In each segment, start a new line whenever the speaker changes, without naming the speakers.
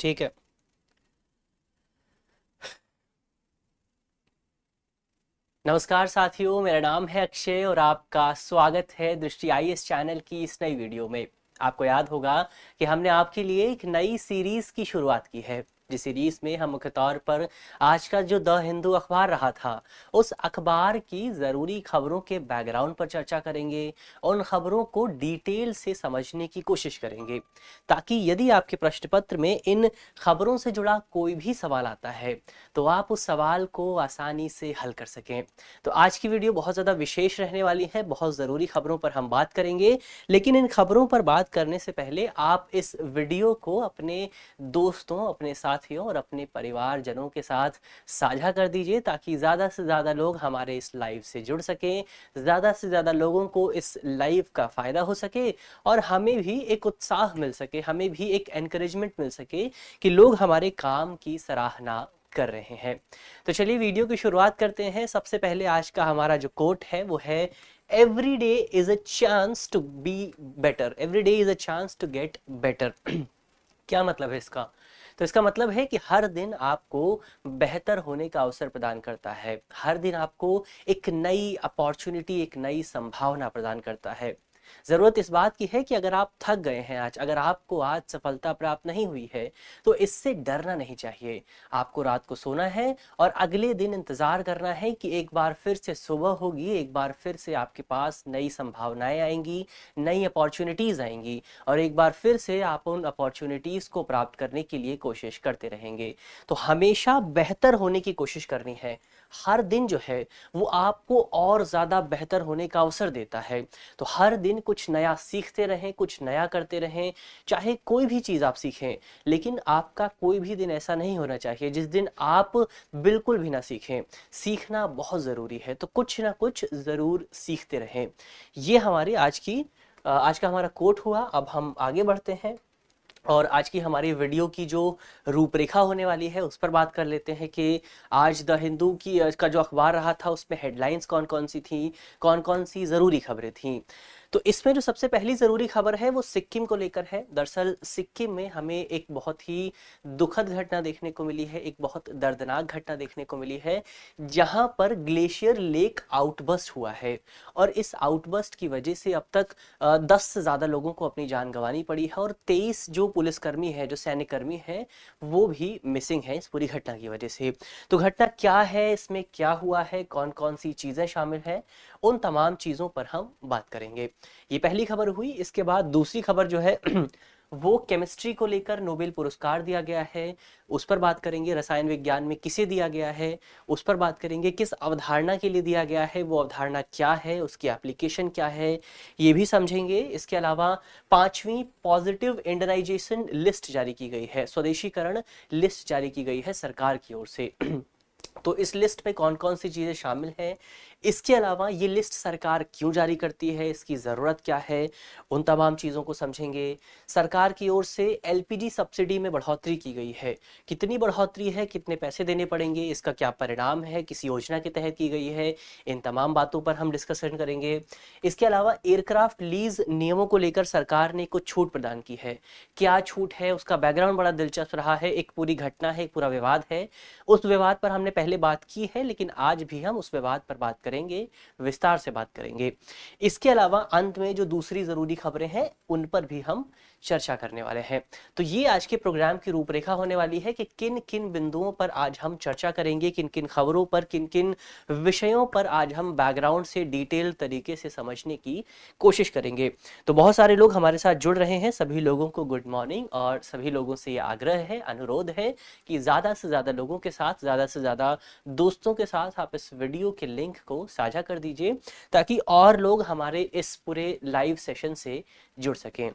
ठीक है। नमस्कार साथियों, मेरा नाम है अक्षय और आपका स्वागत है दृष्टि आईएएस चैनल की इस नई वीडियो में। आपको याद होगा कि हमने आपके लिए एक नई सीरीज की शुरुआत की है, जिस सीरीज में हम मुख्य तौर पर आज का जो द हिंदू अखबार रहा था उस अखबार की ज़रूरी खबरों के बैकग्राउंड पर चर्चा करेंगे, उन खबरों को डिटेल से समझने की कोशिश करेंगे, ताकि यदि आपके प्रश्न पत्र में इन खबरों से जुड़ा कोई भी सवाल आता है तो आप उस सवाल को आसानी से हल कर सकें। तो आज की वीडियो बहुत ज़्यादा विशेष रहने वाली है, बहुत ज़रूरी खबरों पर हम बात करेंगे। लेकिन इन खबरों पर बात करने से पहले आप इस वीडियो को अपने दोस्तों, अपने साथियों और अपने परिवारजनों के साथ साझा कर दीजिए, ताकि ज़्यादा से ज़्यादा लोग हमारे इस लाइव से जुड़ सकें, ज़्यादा से ज़्यादा लोगों को इस लाइव का फ़ायदा हो सके और हमें भी एक उत्साह मिल सके, हमें भी एक एनकरेजमेंट मिल सके कि लोग हमारे काम की सराहना कर रहे हैं। तो चलिए वीडियो की शुरुआत करते हैं। सबसे पहले आज का हमारा जो कोट है वो है, every day is a chance to be better, every day is a chance to get better. क्या मतलब है इसका? तो इसका मतलब है कि हर दिन आपको बेहतर होने का अवसर प्रदान करता है, हर दिन आपको एक नई अपॉर्चुनिटी, एक नई संभावना प्रदान करता है। जरूरत इस बात की है कि अगर आप थक गए हैं आज, अगर आपको आज सफलता प्राप्त नहीं हुई है, तो इससे डरना नहीं चाहिए। आपको रात को सोना है और अगले दिन इंतजार करना है कि एक बार फिर से सुबह होगी, एक बार फिर से आपके पास नई संभावनाएं आएंगी, नई अपॉर्चुनिटीज आएंगी और एक बार फिर से आप उन अपॉर्चुनिटीज को प्राप्त करने के लिए कोशिश करते रहेंगे। तो हमेशा बेहतर होने की कोशिश करनी है। हर दिन जो है वो आपको और ज्यादा बेहतर होने का अवसर देता है। तो हर दिन कुछ नया सीखते रहें, कुछ नया करते रहें, चाहे कोई भी चीज आप सीखें, लेकिन आपका कोई भी दिन ऐसा नहीं होना चाहिए जिस दिन आप बिल्कुल भी ना सीखें। सीखना बहुत जरूरी है, तो कुछ ना कुछ जरूर सीखते रहें। ये हमारी आज का हमारा कोट हुआ। अब हम आगे बढ़ते हैं और आज की हमारी वीडियो की जो रूपरेखा होने वाली है उस पर बात कर लेते हैं कि आज द हिंदू की का जो अखबार रहा था उसमें हेडलाइंस कौन कौन सी थी, कौन कौन सी ज़रूरी खबरें थी। तो इसमें जो सबसे पहली ज़रूरी खबर है वो सिक्किम को लेकर है। दरअसल सिक्किम में हमें एक बहुत ही दुखद घटना देखने को मिली है, एक बहुत दर्दनाक घटना देखने को मिली है, जहां पर ग्लेशियर लेक आउटबस्ट हुआ है और इस आउटबस्ट की वजह से अब तक 10 से ज़्यादा लोगों को अपनी जान गंवानी पड़ी है और 23 जो पुलिसकर्मी है, जो सैन्यकर्मी है, वो भी मिसिंग है इस पूरी घटना की वजह से। तो घटना क्या है, इसमें क्या हुआ है, कौन कौन सी चीज़ें शामिल हैं, उन तमाम चीज़ों पर हम बात करेंगे। ये पहली खबर हुई। इसके बाद दूसरी खबर जो है वो केमिस्ट्री को लेकर नोबेल पुरस्कार दिया गया है, उस पर बात करेंगे। रसायन विज्ञान में किसे दिया गया है उस पर बात करेंगे। किस अवधारणा के लिए दिया गया है, वो अवधारणा क्या है, उसकी एप्लीकेशन क्या है, ये भी समझेंगे। इसके अलावा 5वीं पॉजिटिव इंडियनाइजेशन लिस्ट जारी की गई है, स्वदेशीकरण लिस्ट जारी की गई है सरकार की ओर से। तो इस लिस्ट में कौन कौन सी चीज़ें शामिल हैं, इसके अलावा ये लिस्ट सरकार क्यों जारी करती है, इसकी ज़रूरत क्या है, उन तमाम चीज़ों को समझेंगे। सरकार की ओर से एलपीजी सब्सिडी में बढ़ोतरी की गई है, कितनी बढ़ोतरी है, कितने पैसे देने पड़ेंगे, इसका क्या परिणाम है, किस योजना के तहत की गई है, इन तमाम बातों पर हम डिस्कशन करेंगे। इसके अलावा एयरक्राफ्ट लीज नियमों को लेकर सरकार ने कुछ छूट प्रदान की है। क्या छूट है, उसका बैकग्राउंड बड़ा दिलचस्प रहा है, एक पूरी घटना है, एक पूरा विवाद है। उस विवाद पर हमने पहले बात की है, लेकिन आज भी हम उस विवाद पर बात करेंगे, विस्तार से बात करेंगे। इसके अलावा अंत में जो दूसरी जरूरी खबरें हैं उन पर भी हम चर्चा करने वाले हैं। तो ये आज के प्रोग्राम की रूपरेखा होने वाली है कि किन किन बिंदुओं पर आज हम चर्चा करेंगे, किन किन खबरों पर, किन किन विषयों पर आज हम बैकग्राउंड से डिटेल तरीके से समझने की कोशिश करेंगे। तो बहुत सारे लोग हमारे साथ जुड़ रहे हैं, सभी लोगों को गुड मॉर्निंग। और सभी लोगों से ये आग्रह है, अनुरोध है कि ज़्यादा से ज़्यादा लोगों के साथ, ज़्यादा से ज़्यादा दोस्तों के साथ आप इस वीडियो के लिंक को साझा कर दीजिए, ताकि और लोग हमारे इस पूरे लाइव सेशन से जुड़ सकें।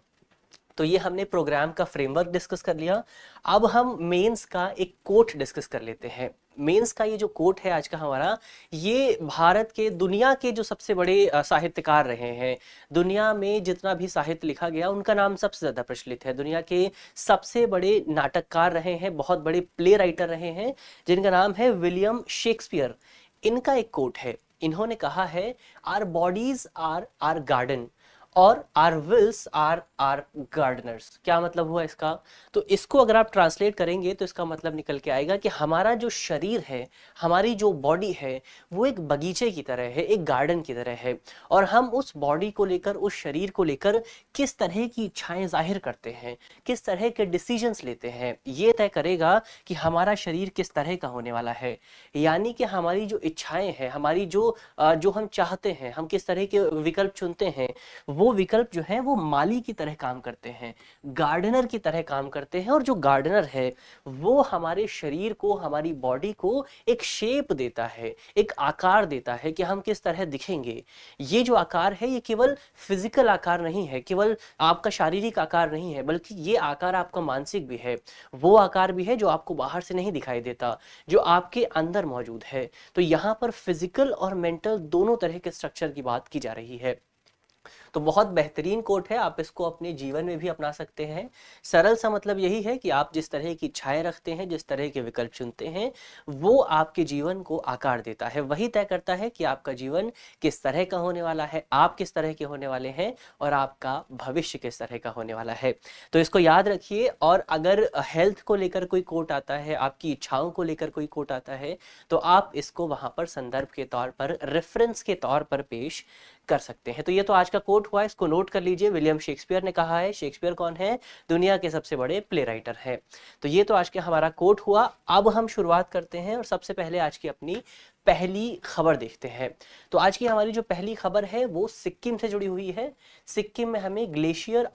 तो ये हमने प्रोग्राम का फ्रेमवर्क डिस्कस कर लिया। अब हम मेंस का एक कोट डिस्कस कर लेते हैं। मेंस का ये जो कोट है आज का हमारा, ये भारत के, दुनिया के जो सबसे बड़े साहित्यकार रहे हैं, दुनिया में जितना भी साहित्य लिखा गया उनका नाम सबसे ज़्यादा प्रचलित है। दुनिया के सबसे बड़े नाटककार रहे हैं, बहुत बड़े प्ले राइटर रहे हैं, जिनका नाम है विलियम शेक्सपियर। इनका एक कोट है, इन्होंने कहा है, our bodies are our garden और our wills are our gardeners. क्या मतलब हुआ इसका? तो इसको अगर आप ट्रांसलेट करेंगे तो इसका मतलब निकल के आएगा कि हमारा जो शरीर है, हमारी जो बॉडी है, वो एक बगीचे की तरह है, एक गार्डन की तरह है। और हम उस बॉडी को लेकर, उस शरीर को लेकर किस तरह की इच्छाएं जाहिर करते हैं, किस तरह के डिसीजंस लेते हैं, ये तय करेगा कि हमारा शरीर किस तरह का होने वाला है। यानी कि हमारी जो इच्छाएं हैं, हमारी जो हम चाहते हैं, हम किस तरह के विकल्प चुनते हैं, वो विकल्प जो है वो माली की तरह काम करते हैं, गार्डनर की तरह काम करते हैं। और जो गार्डनर है वो हमारे शरीर को, हमारी बॉडी को एक शेप देता है, एक आकार देता है कि हम किस तरह दिखेंगे। ये जो आकार है ये केवल फिजिकल आकार नहीं है, केवल आपका शारीरिक आकार नहीं है, बल्कि ये आकार आपका मानसिक भी है। वो आकार भी है जो आपको बाहर से नहीं दिखाई देता, जो आपके अंदर मौजूद है। तो यहाँ पर फिजिकल और मेंटल दोनों तरह के स्ट्रक्चर की बात की जा रही है। तो बहुत बेहतरीन कोट है, आप इसको अपने जीवन में भी अपना सकते हैं। सरल सा मतलब यही है कि आप जिस तरह की इच्छाएं रखते हैं, जिस तरह के विकल्प चुनते हैं, वो आपके जीवन को आकार देता है। वही तय करता है कि आपका जीवन किस तरह का होने वाला है, आप किस तरह के होने वाले हैं, और आपका भविष्य किस तरह का होने वाला है। तो इसको याद रखिए। और अगर हेल्थ को लेकर कोई कोट आता है, आपकी इच्छाओं को लेकर कोई कोट आता है, तो आप इसको वहां पर संदर्भ के तौर पर, रेफरेंस के तौर पर पेश कर सकते हैं। तो ये तो आज का कोट हुआ, इसको नोट कर लीजिए। विलियम शेक्सपियर ने कहा है। शेक्सपियर कौन है? दुनिया के सबसे बड़े प्ले राइटर है। तो ये तो आज के हमारा कोट हुआ। अब हम शुरुआत करते हैं और सबसे पहले आज की अपनी पहली खबर देखते हैं। तो आज की हमारी जो पहली खबर है वो सिक्किम से जुड़ी हुई है। सिक्किम में हमें ग्लेशियर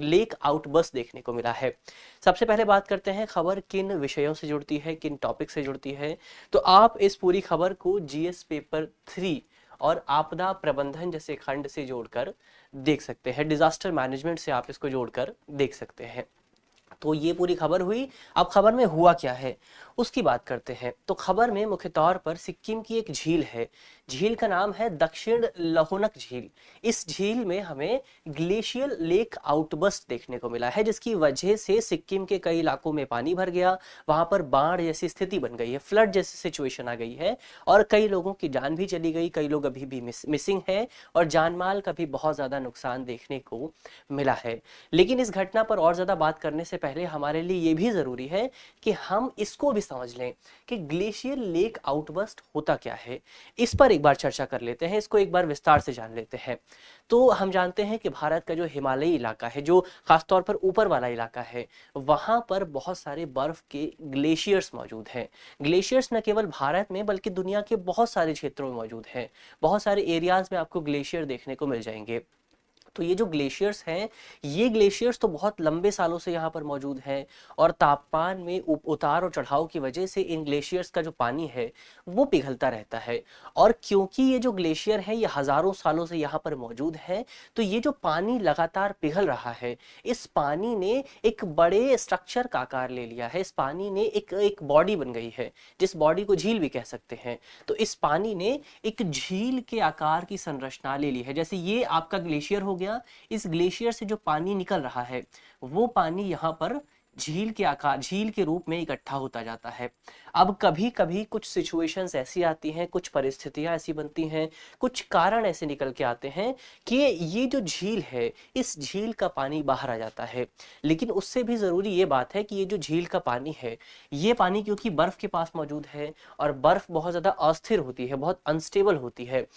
लेक आउटबर्स्ट देखने को मिला है। सबसे पहले बात करते हैं खबर किन विषयों से जुड़ती है, किन टॉपिक से जुड़ती है। तो आप इस पूरी खबर को जीएस पेपर 3 और आपदा प्रबंधन जैसे खंड से जोड़कर देख सकते हैं, डिजास्टर मैनेजमेंट से आप इसको जोड़कर देख सकते हैं। तो ये पूरी खबर हुई। अब खबर में हुआ क्या है उसकी बात करते हैं। तो खबर में मुख्य तौर पर सिक्किम की एक झील है। झील का नाम है दक्षिण लहोनक झील। इस झील में हमें ग्लेशियल लेक आउटबर्स्ट देखने को मिला है, जिसकी वजह से सिक्किम के कई इलाकों में पानी भर गया, वहां पर बाढ़ जैसी स्थिति बन गई है, फ्लड जैसी सिचुएशन आ गई है, और कई लोगों की जान भी चली गई, कई लोग अभी भी मिसिंग है, और जानमाल का भी बहुत ज्यादा नुकसान देखने को मिला है। लेकिन इस घटना पर और ज्यादा बात करने से पहले हमारे लिए ये भी जरूरी है कि हम इसको भी समझ लें कि ग्लेशियल लेक आउटबर्स्ट होता क्या है। इस पर एक बार चर्चा कर लेते हैं, इसको एक बार विस्तार से जान लेते हैं। तो हम जानते हैं कि भारत का जो हिमालयी इलाका है, जो खासतौर पर ऊपर वाला इलाका है, वहां पर बहुत सारे बर्फ के ग्लेशियर्स मौजूद हैं। ग्लेशियर्स न केवल भारत में बल्कि दुनिया के बहुत सारे क्षेत्रों में मौजूद हैं। बहुत सारे एरियाज में आपको ग्लेशियर देखने को मिल जाएंगे। तो ये जो ग्लेशियर्स हैं, ये ग्लेशियर्स तो बहुत लंबे सालों से यहाँ पर मौजूद हैं, और तापमान में उतार और चढ़ाव की वजह से इन ग्लेशियर्स का जो पानी है वो पिघलता रहता है। और क्योंकि ये जो ग्लेशियर है ये हजारों सालों से यहाँ पर मौजूद है, तो ये जो पानी लगातार पिघल रहा है, इस पानी ने एक बड़े स्ट्रक्चर का आकार ले लिया है। इस पानी ने एक बॉडी बन गई है, जिस बॉडी को झील भी कह सकते हैं। तो इस पानी ने एक झील के आकार की संरचना ले ली है। जैसे ये आपका ग्लेशियर हो गया, इस ग्लेशियर से जो पानी निकल रहा है वो पानी यहाँ पर झील के आकार, झील के रूप में इकट्ठा होता जाता है। अब कभी कभी कुछ सिचुएशंस ऐसी आती हैं, कुछ परिस्थितियां ऐसी बनती हैं, कुछ कारण ऐसे निकल के आते हैं कि ये जो झील है, इस झील का पानी बाहर आ जाता है। लेकिन उससे भी जरूरी ये बात है कि ये जो झील का पानी है, ये पानी क्योंकि बर्फ के पास मौजूद है, और बर्फ बहुत ज्यादा अस्थिर होती है, बहुत अनस्टेबल होती है,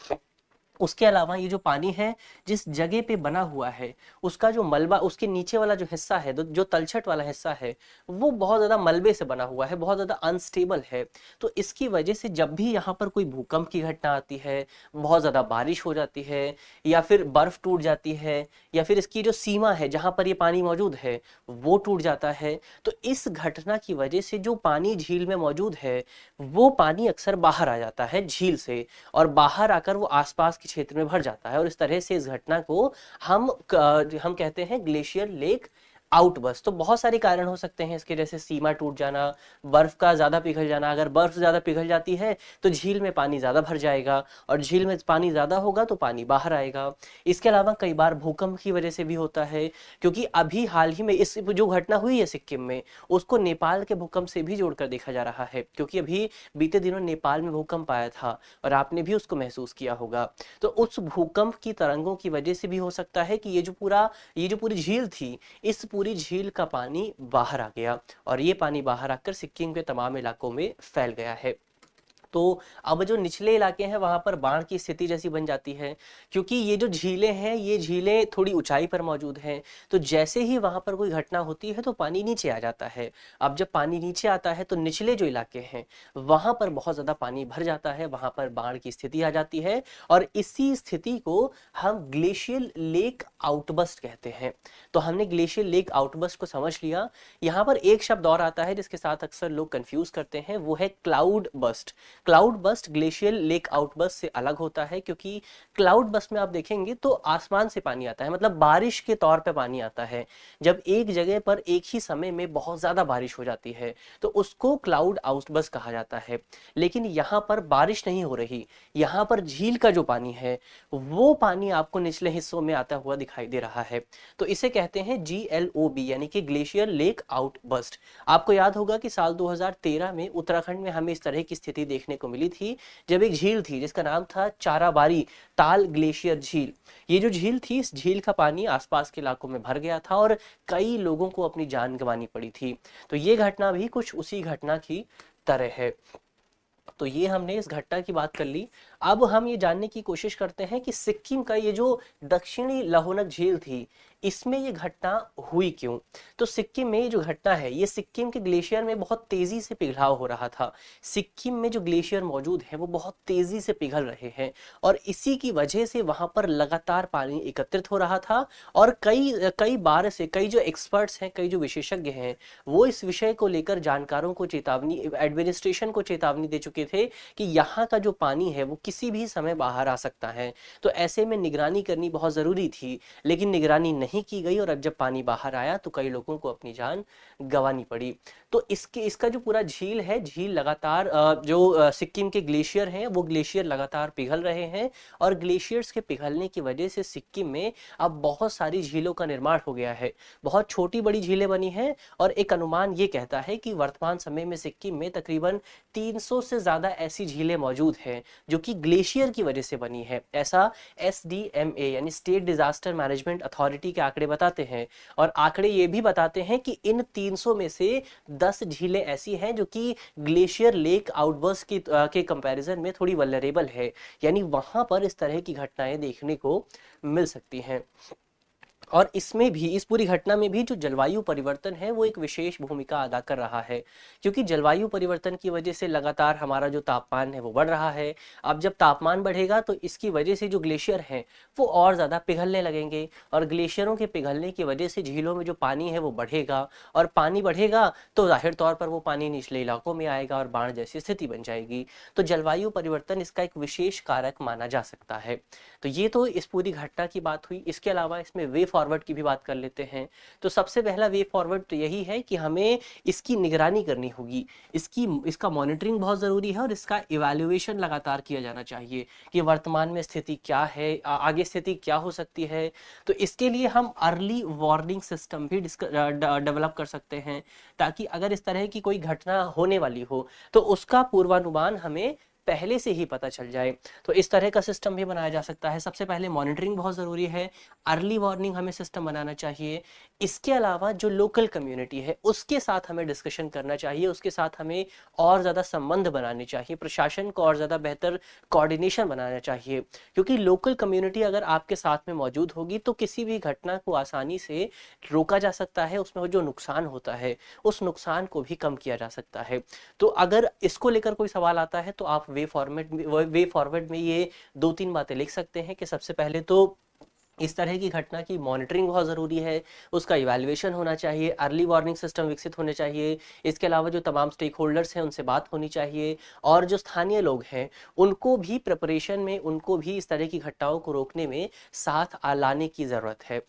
उसके अलावा ये जो पानी है जिस जगह पे बना हुआ है, उसका जो मलबा, उसके नीचे वाला जो हिस्सा है, जो तलछट वाला हिस्सा है, वो बहुत ज्यादा मलबे से बना हुआ है, बहुत ज्यादा अनस्टेबल है। तो इसकी वजह से जब भी यहाँ पर कोई भूकंप की घटना आती है, बहुत ज्यादा बारिश हो जाती है, या फिर बर्फ टूट जाती है, या फिर इसकी जो सीमा है जहां पर ये पानी मौजूद है वो टूट जाता है, तो इस घटना की वजह से जो पानी झील में मौजूद है वो पानी अक्सर बाहर आ जाता है झील से, और बाहर आकर वो आसपास के क्षेत्र में भर जाता है। और इस तरह से इस घटना को हम कहते हैं ग्लेशियर लेक आउटबर्स्ट। तो बहुत सारे कारण हो सकते हैं इसके, जैसे सीमा टूट जाना, बर्फ का ज़्यादा पिघल जाना। अगर बर्फ ज़्यादा पिघल जाती है तो झील में पानी ज़्यादा भर जाएगा, और झील में पानी ज़्यादा होगा तो पानी बाहर आएगा। इसके अलावा कई बार भूकंप की वजह से भी होता है, क्योंकि अभी हाल ही में इस जो घटना हुई है सिक्किम में, उसको नेपाल के भूकंप से भी जोड़कर देखा जा रहा है, क्योंकि अभी बीते दिनों नेपाल में भूकंप आया था और आपने भी उसको महसूस किया होगा। तो उस भूकंप की तरंगों की वजह से भी हो सकता है कि ये जो पूरी झील थी, इस पूरी झील का पानी बाहर आ गया, और ये पानी बाहर आकर सिक्किम के तमाम इलाकों में फैल गया है। तो अब जो निचले इलाके हैं वहां पर बाढ़ की स्थिति जैसी बन जाती है, क्योंकि ये जो झीलें हैं, ये झीलें थोड़ी ऊंचाई पर मौजूद हैं। तो जैसे ही वहां पर कोई घटना होती है तो पानी नीचे आ जाता है। अब जब पानी नीचे आता है तो निचले जो इलाके हैं वहां पर बहुत ज्यादा पानी भर जाता है, वहां पर बाढ़ की स्थिति आ जाती है, और इसी स्थिति को हम ग्लेशियल लेक आउटबर्स्ट कहते हैं। तो हमने ग्लेशियल लेक आउटबर्स्ट को समझ लिया। यहाँ पर एक शब्द और आता है जिसके साथ अक्सर लोग कंफ्यूज करते हैं, वो है cloud burst. Cloud burst glacial lake outburst से अलग होता है, क्योंकि क्लाउड बस्ट में आप देखेंगे तो आसमान से पानी आता है, मतलब बारिश के तौर पे पानी आता है। जब एक जगह पर एक ही समय में बहुत ज्यादा बारिश हो जाती है तो उसको क्लाउड आउटबर्स्ट कहा जाता है। लेकिन यहाँ पर बारिश नहीं हो रही, यहाँ पर झील का जो पानी है वो पानी आपको निचले हिस्सों में आता हुआ दिखाई दे रहा है। तो इसे कहते हैं GLOB, यानी कि ग्लेशियर लेक आउटबर्स्ट। आपको याद होगा कि साल 2013 में उत्तराखंड में हमें इस तरह की स्थिति देखने को मिली थी, जब एक झील थी जिसका नाम था चाराबारी ताल ग्लेशियर झील। ये जो झील थी, इस झील का पानी आसपास के इलाकों में भर गया था और कई लोगों को अपनी जान गंवानी पड़ी थी। तो ये घटना भी कुछ उसी घटना की तरह है। तो ये हमने इस घटना की बात कर ली। अब हम ये जानने की कोशिश करते हैं कि सिक्किम का ये जो दक्षिणी लहोनक झील थी, इसमें ये घटना हुई क्यों। तो सिक्किम में ये जो घटना है, ये सिक्किम के ग्लेशियर में बहुत तेजी से पिघलाव हो रहा था। सिक्किम में जो ग्लेशियर मौजूद है वो बहुत तेजी से पिघल रहे हैं, और इसी की वजह से वहां पर लगातार पानी एकत्रित हो रहा था। और कई कई बार से कई जो एक्सपर्ट्स हैं, कई जो विशेषज्ञ हैं, वो इस विषय को लेकर जानकारों को चेतावनी, एडमिनिस्ट्रेशन को चेतावनी दे चुके थे कि यहाँ का जो पानी है वो किसी भी समय बाहर आ सकता है। तो ऐसे में निगरानी करनी बहुत जरूरी थी, लेकिन निगरानी नहीं की गई, और अब जब पानी बाहर आया तो कई लोगों को अपनी जान गंवानी पड़ी। तो इसका जो पूरा झील है, झील लगातार जो सिक्किम के ग्लेशियर हैं वो ग्लेशियर लगातार पिघल रहे हैं, और ग्लेशियर्स के पिघलने की वजह से सिक्किम में अब बहुत सारी झीलों का निर्माण हो गया है। बहुत छोटी बड़ी झीलें बनी हैं, और एक अनुमान ये कहता है कि वर्तमान समय में सिक्किम में तकरीबन 300 से ज्यादा ऐसी झीलें मौजूद हैं जो कि ग्लेशियर की वजह से बनी है। ऐसा SDMA यानी स्टेट डिजास्टर मैनेजमेंट अथॉरिटी के आंकड़े बताते हैं, और आंकड़े ये भी बताते हैं कि इन 300 में से 10 झीलें ऐसी हैं जो कि ग्लेशियर लेक आउटबर्स्ट के कंपैरिजन में थोड़ी वल्नरेबल है, यानी वहां पर इस तरह की घटनाएं देखने को मिल सकती हैं। और इसमें भी, इस पूरी घटना में भी जो जलवायु परिवर्तन है वो एक विशेष भूमिका अदा कर रहा है, क्योंकि जलवायु परिवर्तन की वजह से लगातार हमारा जो तापमान है वो बढ़ रहा है। अब जब तापमान बढ़ेगा तो इसकी वजह से जो ग्लेशियर हैं वो और ज़्यादा पिघलने लगेंगे, और ग्लेशियरों के पिघलने की वजह से झीलों में जो पानी है वो बढ़ेगा, और पानी बढ़ेगा तो जाहिर तौर पर वो पानी निचले इलाकों में आएगा और बाढ़ जैसी स्थिति बन जाएगी। तो जलवायु परिवर्तन इसका एक विशेष कारक माना जा सकता है। तो ये तो इस पूरी घटना की बात हुई। इसके अलावा इसमें वे फॉरवर्ड की भी बात कर लेते हैं। तो सबसे पहला वे फॉरवर्ड तो यही है कि हमें इसकी निगरानी करनी होगी, इसका मॉनिटरिंग बहुत ज़रूरी है, और इसका इवैल्यूएशन लगातार किया जाना चाहिए कि वर्तमान में स्थिति क्या है, आगे स्थिति क्या हो सकती है। तो इसके लिए हम अर्ली वार्निंग सिस्टम भी डेवलप कर सकते हैं, ताकि अगर इस तरह की कोई घटना होने वाली हो तो उसका पूर्वानुमान हमें पहले से ही पता चल जाए। तो इस तरह का सिस्टम भी बनाया जा सकता है। सबसे पहले मॉनिटरिंग बहुत ज़रूरी है, अर्ली वार्निंग हमें सिस्टम बनाना चाहिए। इसके अलावा जो लोकल कम्युनिटी है उसके साथ हमें डिस्कशन करना चाहिए, उसके साथ हमें और ज़्यादा संबंध बनाने चाहिए, प्रशासन को और ज़्यादा बेहतर कोऑर्डिनेशन बनाना चाहिए, क्योंकि लोकल कम्युनिटी अगर आपके साथ में मौजूद होगी तो किसी भी घटना को आसानी से रोका जा सकता है, उसमें जो नुकसान होता है उस नुकसान को भी कम किया जा सकता है। तो अगर इसको लेकर कोई सवाल आता है तो आप वे फॉरवर्ड में ये 2-3 बातें लिख सकते हैं कि सबसे पहले तो इस तरह की घटना की मॉनिटरिंग बहुत ज़रूरी है, उसका इवैल्यूएशन होना चाहिए, अर्ली वार्निंग सिस्टम विकसित होने चाहिए। इसके अलावा जो तमाम स्टेक होल्डर्स हैं उनसे बात होनी चाहिए, और जो स्थानीय लोग हैं उनको भी प्रिपरेशन में, उनको भी इस तरह की घटनाओं को रोकने में साथ लाने की ज़रूरत है।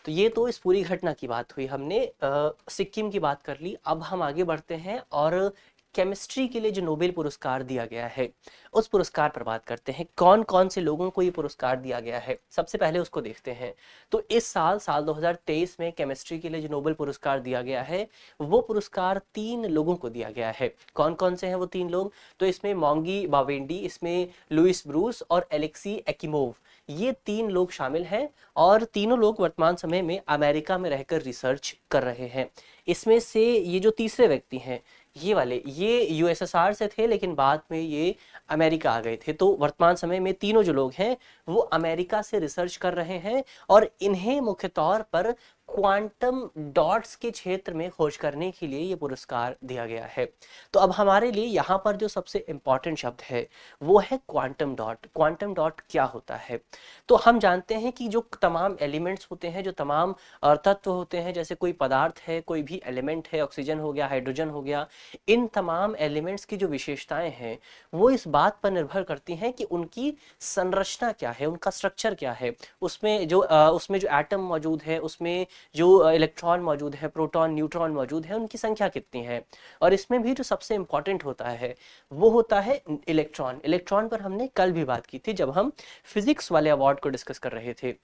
तो ये तो इस पूरी घटना की बात हुई, हमने सिक्किम की बात कर ली। अब हम आगे बढ़ते हैं और केमिस्ट्री के लिए जो नोबेल पुरस्कार दिया गया है उस पुरस्कार पर बात करते हैं। कौन कौन से लोगों को ये पुरस्कार दिया गया है, सबसे पहले उसको देखते हैं। तो इस साल 2023 में केमिस्ट्री के लिए जो नोबेल पुरस्कार दिया गया है वो पुरस्कार 3 लोगों को दिया गया है। कौन कौन से हैं वो 3 लोग? तो इसमें मोंगी बावेंडी, इसमें लुइस ब्रूस और एलेक्सी एक्िमोव, ये 3 लोग शामिल हैं और तीनों लोग वर्तमान समय में अमेरिका में रहकर रिसर्च कर रहे हैं। इसमें से ये जो तीसरे व्यक्ति हैं ये वाले, ये यूएसएसआर से थे लेकिन बाद में ये अमेरिका आ गए थे। तो वर्तमान समय में तीनों जो लोग हैं वो अमेरिका से रिसर्च कर रहे हैं और इन्हें मुख्य तौर पर क्वांटम डॉट्स के क्षेत्र में खोज करने के लिए ये पुरस्कार दिया गया है। तो अब हमारे लिए यहाँ पर जो सबसे इम्पॉर्टेंट शब्द है वो है क्वांटम डॉट। क्वांटम डॉट क्या होता है? तो हम जानते हैं कि जो तमाम एलिमेंट्स होते हैं, जो तमाम तत्व होते हैं, जैसे कोई पदार्थ है, कोई भी एलिमेंट है, ऑक्सीजन हो गया, हाइड्रोजन हो गया, इन तमाम एलिमेंट्स की जो विशेषताएं हैं वो इस बात पर निर्भर करती हैं कि उनकी संरचना क्या है, उनका स्ट्रक्चर क्या है, उसमें जो एटम मौजूद है, उसमें जो इलेक्ट्रॉन मौजूद है, प्रोटॉन न्यूट्रॉन मौजूद है, उनकी संख्या कितनी है। और इसमें भी जो सबसे इंपॉर्टेंट होता है वो होता है इलेक्ट्रॉन। इलेक्ट्रॉन पर हमने कल भी बात की थी जब हम फिजिक्स वाले अवार्ड को डिस्कस कर रहे थे।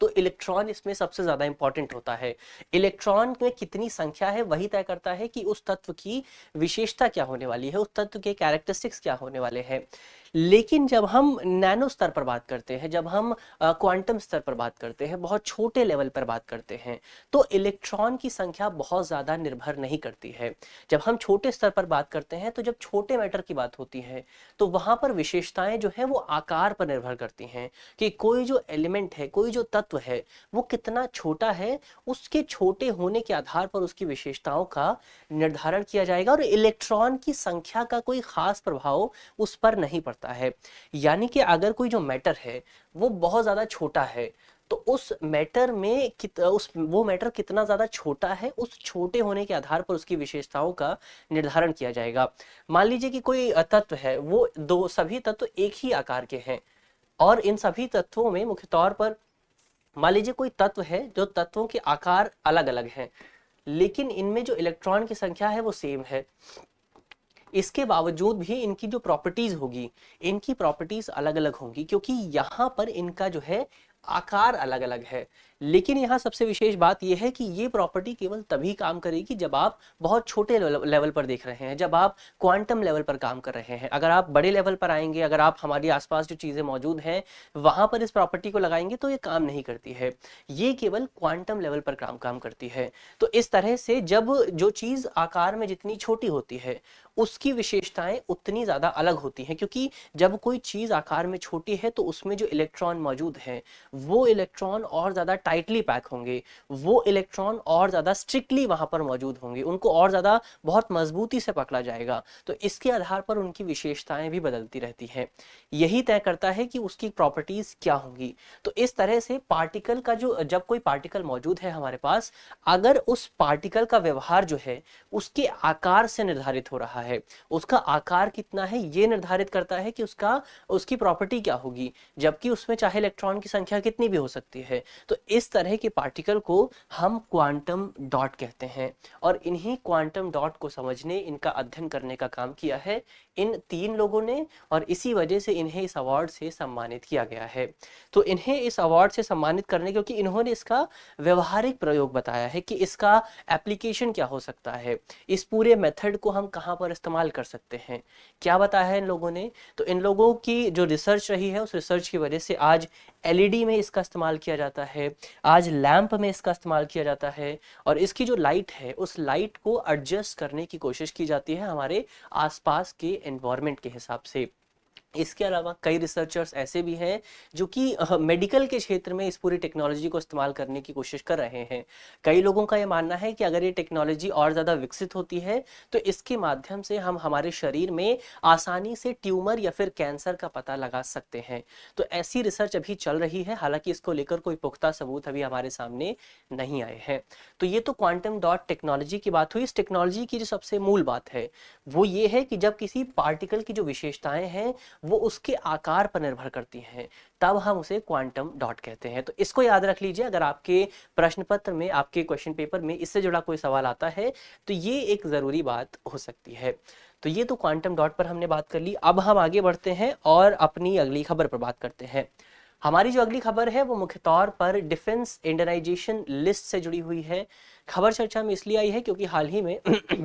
तो इलेक्ट्रॉन इसमें सबसे ज्यादा इंपॉर्टेंट होता है। इलेक्ट्रॉन में कितनी संख्या है वही तय करता है कि उस तत्व की विशेषता क्या होने वाली है, उस तत्व के कैरेक्टरिस्टिक्स क्या होने वाले हैं। लेकिन जब हम नैनो स्तर पर बात करते हैं, जब हम क्वांटम स्तर पर बात करते हैं, बहुत छोटे लेवल पर बात करते हैं, तो इलेक्ट्रॉन की संख्या बहुत ज़्यादा निर्भर नहीं करती है। जब हम छोटे स्तर पर बात करते हैं, तो जब छोटे मैटर की बात होती है तो वहाँ पर विशेषताएं जो है वो आकार पर निर्भर करती हैं कि कोई जो एलिमेंट है, कोई जो तत्व है वो कितना छोटा है, उसके छोटे होने के आधार पर उसकी विशेषताओं का निर्धारण किया जाएगा और इलेक्ट्रॉन की संख्या का कोई खास प्रभाव उस पर नहीं पड़ता है। यानी कि अगर कोई जो मैटर है वो बहुत ज्यादा छोटा है तो उस मैटर में वो मैटर कितना ज्यादा छोटा है, उस छोटे होने के आधार पर उसकी विशेषताओं का निर्धारण किया जाएगा। मान लीजिए कि कोई तत्व है, वो सभी तत्व एक ही आकार के हैं और इन सभी तत्वों में मुख्य तौर पर मान लीजिए कोई तत्व है जो तत्वों के आकार अलग अलग हैं लेकिन इनमें जो इलेक्ट्रॉन की संख्या है वो सेम है। इसके बावजूद भी इनकी जो प्रॉपर्टीज होगी, इनकी प्रॉपर्टीज अलग अलग होंगी क्योंकि यहाँ पर इनका जो है आकार अलग अलग है। लेकिन यहाँ सबसे विशेष बात यह है कि ये प्रॉपर्टी केवल तभी काम करेगी जब आप बहुत छोटे लेवल पर देख रहे हैं, जब आप क्वांटम लेवल पर काम कर रहे हैं। अगर आप बड़े लेवल पर आएंगे, अगर आप हमारे आसपास जो चीजें मौजूद हैं वहां पर इस प्रॉपर्टी को लगाएंगे तो ये काम नहीं करती है। ये केवल क्वांटम लेवल पर काम करती है। तो इस तरह से जब जो चीज आकार में जितनी छोटी होती है उसकी विशेषताएं उतनी ज्यादा अलग होती हैं, क्योंकि जब कोई चीज आकार में छोटी है तो उसमें जो इलेक्ट्रॉन मौजूद हैं वो इलेक्ट्रॉन और ज्यादा टाइटली पैक होंगे, वो इलेक्ट्रॉन और ज्यादा स्ट्रिक्टली वहां पर मौजूद होंगे, उनको और ज्यादा बहुत मजबूती से पकड़ा जाएगा। तो इसके आधार पर उनकी विशेषताएं भी बदलती रहती हैं। यही तय करता है कि उसकी प्रॉपर्टीज क्या होंगी। तो इस तरह से पार्टिकल का जब कोई पार्टिकल मौजूद है हमारे पास, अगर उस पार्टिकल का व्यवहार जो है उसके आकार से निर्धारित हो रहा है, उसका आकार कितना है ये निर्धारित करता है कि उसकी प्रॉपर्टी क्या होगी, जबकि उसमें चाहे इलेक्ट्रॉन की संख्या कितनी भी हो सकती है। तो इस तरह के पार्टिकल को हम क्वांटम डॉट कहते हैं और इन्हीं क्वांटम डॉट को समझने, इनका अध्ययन करने का काम किया है इन 3 लोगों ने और इसी वजह से इन्हें इस अवार्ड से सम्मानित किया गया है। तो इन्हें इस अवार्ड से सम्मानित करने क्योंकि इन्होंने इसका व्यवहारिक प्रयोग बताया है कि इसका एप्लीकेशन क्या हो सकता है, इस पूरे मेथड को हम कहाँ पर इस्तेमाल कर सकते हैं, क्या बताया है इन लोगों ने। तो इन लोगों की जो रिसर्च रही है उस रिसर्च की वजह से आज एलईडी में इसका इस्तेमाल किया जाता है, आज लैंप में इसका इस्तेमाल किया जाता है और इसकी जो लाइट है उस लाइट को एडजस्ट करने की कोशिश की जाती है हमारे आसपास के एनवायरनमेंट के हिसाब से। इसके अलावा कई रिसर्चर्स ऐसे भी हैं जो कि मेडिकल के क्षेत्र में इस पूरी टेक्नोलॉजी को इस्तेमाल करने की कोशिश कर रहे हैं। कई लोगों का ये मानना है कि अगर ये टेक्नोलॉजी और ज़्यादा विकसित होती है तो इसके माध्यम से हम हमारे शरीर में आसानी से ट्यूमर या फिर कैंसर का पता लगा सकते हैं। तो ऐसी रिसर्च अभी चल रही है, हालांकि इसको लेकर कोई पुख्ता सबूत अभी हमारे सामने नहीं आए हैं। तो ये तो क्वांटम डॉट टेक्नोलॉजी की बात हुई। इस टेक्नोलॉजी की जो सबसे मूल बात है वो ये है कि जब किसी पार्टिकल की जो विशेषताएं हैं वो उसके आकार पर निर्भर करती हैं, तब हम उसे क्वांटम डॉट कहते हैं। तो इसको याद रख लीजिए, अगर आपके प्रश्न पत्र में, आपके क्वेश्चन पेपर में इससे जुड़ा कोई सवाल आता है तो ये एक ज़रूरी बात हो सकती है। तो ये तो क्वांटम डॉट पर हमने बात कर ली। अब हम आगे बढ़ते हैं और अपनी अगली खबर पर बात करते हैं। हमारी जो अगली खबर है वो मुख्य तौर पर डिफेंस इंडियनाइजेशन लिस्ट से जुड़ी हुई है। खबर चर्चा में इसलिए आई है क्योंकि हाल ही में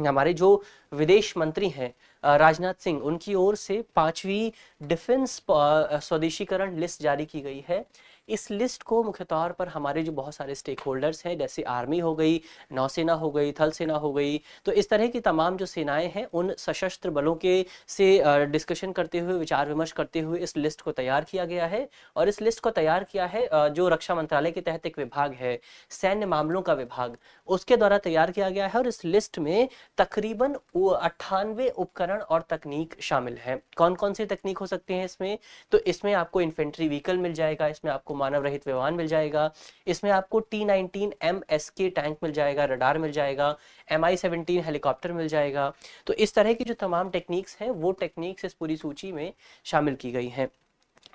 हमारे जो विदेश मंत्री हैं राजनाथ सिंह, उनकी ओर से 5वीं डिफेंस स्वदेशीकरण लिस्ट जारी की गई है। इस लिस्ट को मुख्य तौर पर हमारे जो बहुत सारे स्टेक होल्डर्स हैं, जैसे आर्मी हो गई, नौसेना हो गई, थल सेना हो गई, तो इस तरह की तमाम जो सेनाएं हैं उन सशस्त्र बलों के से डिस्कशन करते हुए, विचार विमर्श करते हुए इस लिस्ट को तैयार किया गया है। और इस लिस्ट को तैयार किया है जो रक्षा मंत्रालय के तहत एक विभाग है, सैन्य मामलों का विभाग, उसके द्वारा तैयार किया गया है। और इस लिस्ट में तकरीबन 98 उपकरण और तकनीक शामिल हैं। कौन कौन सी तकनीक हो सकती हैं इसमें? तो इसमें आपको इन्फेंट्री व्हीकल मिल जाएगा, इसमें आपको मानव रहित विमान मिल जाएगा, इसमें आपको T-19 MSK टैंक मिल जाएगा, रडार मिल जाएगा, Mi-17 हेलीकॉप्टर मिल जाएगा। तो इस तरह की जो तमाम टेक्निक्स हैं वो टेक्निक्स इस पूरी सूची में शामिल की गई हैं।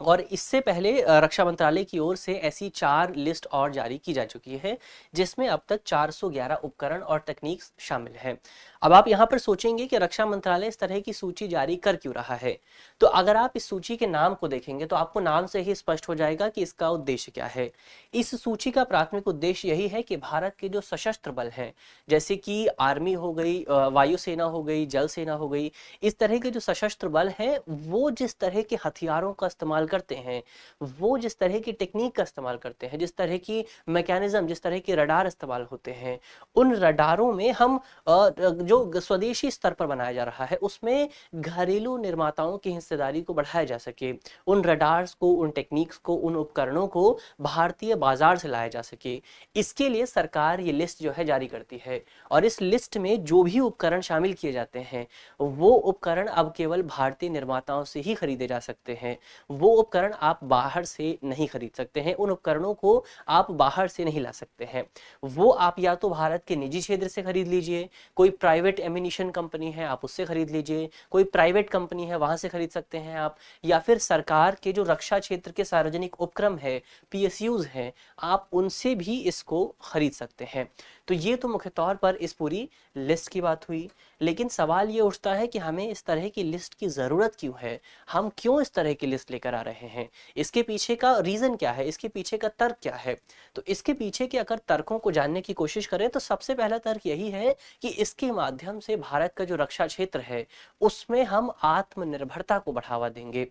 और इससे पहले रक्षा मंत्रालय की ओर से ऐसी 4 लिस्ट और जारी की जा चुकी है, जिसमें अब तक 411 उपकरण और तकनीक शामिल हैं। अब आप यहाँ पर सोचेंगे कि रक्षा मंत्रालय इस तरह की सूची जारी कर क्यों रहा है? तो अगर आप इस सूची के नाम को देखेंगे तो आपको नाम से ही स्पष्ट हो जाएगा कि इसका उद्देश्य क्या है। इस सूची का प्राथमिक उद्देश्य यही है कि भारत के जो सशस्त्र बल हैं, जैसे कि आर्मी हो गई, वायुसेना हो गई, जल सेना हो गई, इस तरह के जो सशस्त्र बल हैं वो जिस तरह के हथियारों का इस्तेमाल करते हैं, वो जिस तरह की टेक्निक का इस्तेमाल करते हैं, जिस तरह की मैकेनिज्म, जिस तरह के रडार इस्तेमाल होते हैं, उन रडारों में हम जो स्वदेशी स्तर पर बनाया जा रहा है उसमें घरेलू निर्माताओं की हिस्सेदारी को बढ़ाया जा सके, उन रडार्स को, उन टेक्निक्स को, उन उपकरणों को भारतीय बाजार से लाया जा सके। इसके लिए सरकार ये लिस्ट जो है जारी करती है। और इस लिस्ट में जो भी उपकरण शामिल किए जाते हैं वो उपकरण अब केवल भारतीय निर्माताओं से ही खरीदे जा सकते हैं। वो उपकरण आप बाहर से नहीं खरीद सकते हैं, उन उपकरणों को आप बाहर से नहीं ला सकते हैं। वो आप या तो भारत के निजी क्षेत्र से खरीद लीजिए, कोई प्राइवेट एमिनिशन कंपनी है आप उससे खरीद लीजिए, कोई प्राइवेट कंपनी है वहां से खरीद सकते हैं आप, या फिर सरकार के जो रक्षा क्षेत्र के सार्वजनिक उपक्रम है, PSUs हैं, आप उनसे भी इसको खरीद सकते हैं। तो ये तो मुख्य तौर पर इस पूरी लिस्ट की बात हुई। लेकिन सवाल ये उठता है कि हमें इस तरह की लिस्ट की ज़रूरत क्यों है? हम क्यों इस तरह की लिस्ट लेकर आ रहे हैं? इसके पीछे का रीज़न क्या है? इसके पीछे का तर्क क्या है? तो इसके पीछे के अगर तर्कों को जानने की कोशिश करें तो सबसे पहला तर्क यही है कि इसके माध्यम से भारत का जो रक्षा क्षेत्र है उसमें हम आत्मनिर्भरता को बढ़ावा देंगे।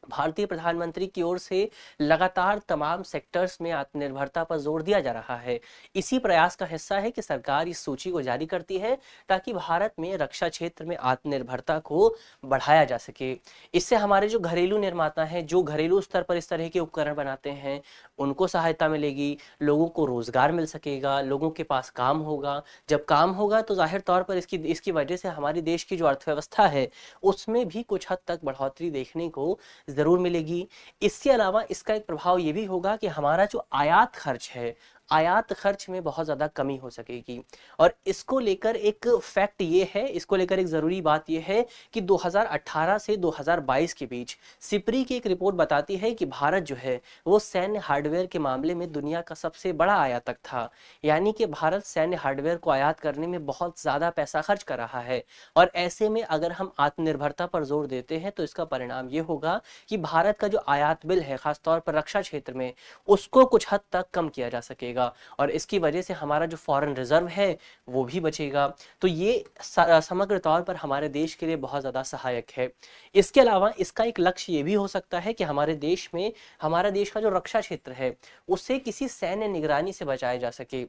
भारतीय प्रधानमंत्री की ओर से लगातार तमाम सेक्टर्स में आत्मनिर्भरता पर जोर दिया जा रहा है। इसी प्रयास का हिस्सा है कि सरकार इस सूची को जारी करती है ताकि भारत में रक्षा क्षेत्र में आत्मनिर्भरता को बढ़ाया जा सके। इससे हमारे जो घरेलू निर्माता हैं, जो घरेलू स्तर पर इस तरह के उपकरण बनाते हैं, उनको सहायता मिलेगी, लोगों को रोजगार मिल सकेगा, लोगों के पास काम होगा। जब काम होगा तो जाहिर तौर पर इसकी वजह से हमारे देश की जो अर्थव्यवस्था है उसमें भी कुछ हद तक बढ़ोतरी देखने को जरूर मिलेगी। इसके अलावा इसका एक प्रभाव ये भी होगा कि हमारा जो आयात खर्च है, आयात खर्च में बहुत ज़्यादा कमी हो सकेगी। और इसको लेकर एक फैक्ट ये है, इसको लेकर एक ज़रूरी बात ये है कि 2018 से 2022 के बीच सिप्री की एक रिपोर्ट बताती है कि भारत जो है वो सैन्य हार्डवेयर के मामले में दुनिया का सबसे बड़ा आयातक था। यानी कि भारत सैन्य हार्डवेयर को आयात करने में बहुत ज़्यादा पैसा खर्च कर रहा है। और ऐसे में अगर हम आत्मनिर्भरता पर जोर देते हैं तो इसका परिणाम ये होगा कि भारत का जो आयात बिल है खासतौर पर रक्षा क्षेत्र में, उसको कुछ हद तक कम किया जा सकेगा और इसकी वजह से हमारा जो फॉरेन रिजर्व है वो भी बचेगा। तो ये समग्र तौर पर हमारे देश के लिए बहुत ज़्यादा सहायक है। इसके अलावा इसका एक लक्ष्य ये भी हो सकता है कि हमारे देश में, हमारा देश का जो रक्षा क्षेत्र है उसे किसी सैन्य निगरानी से बचाया जा सके।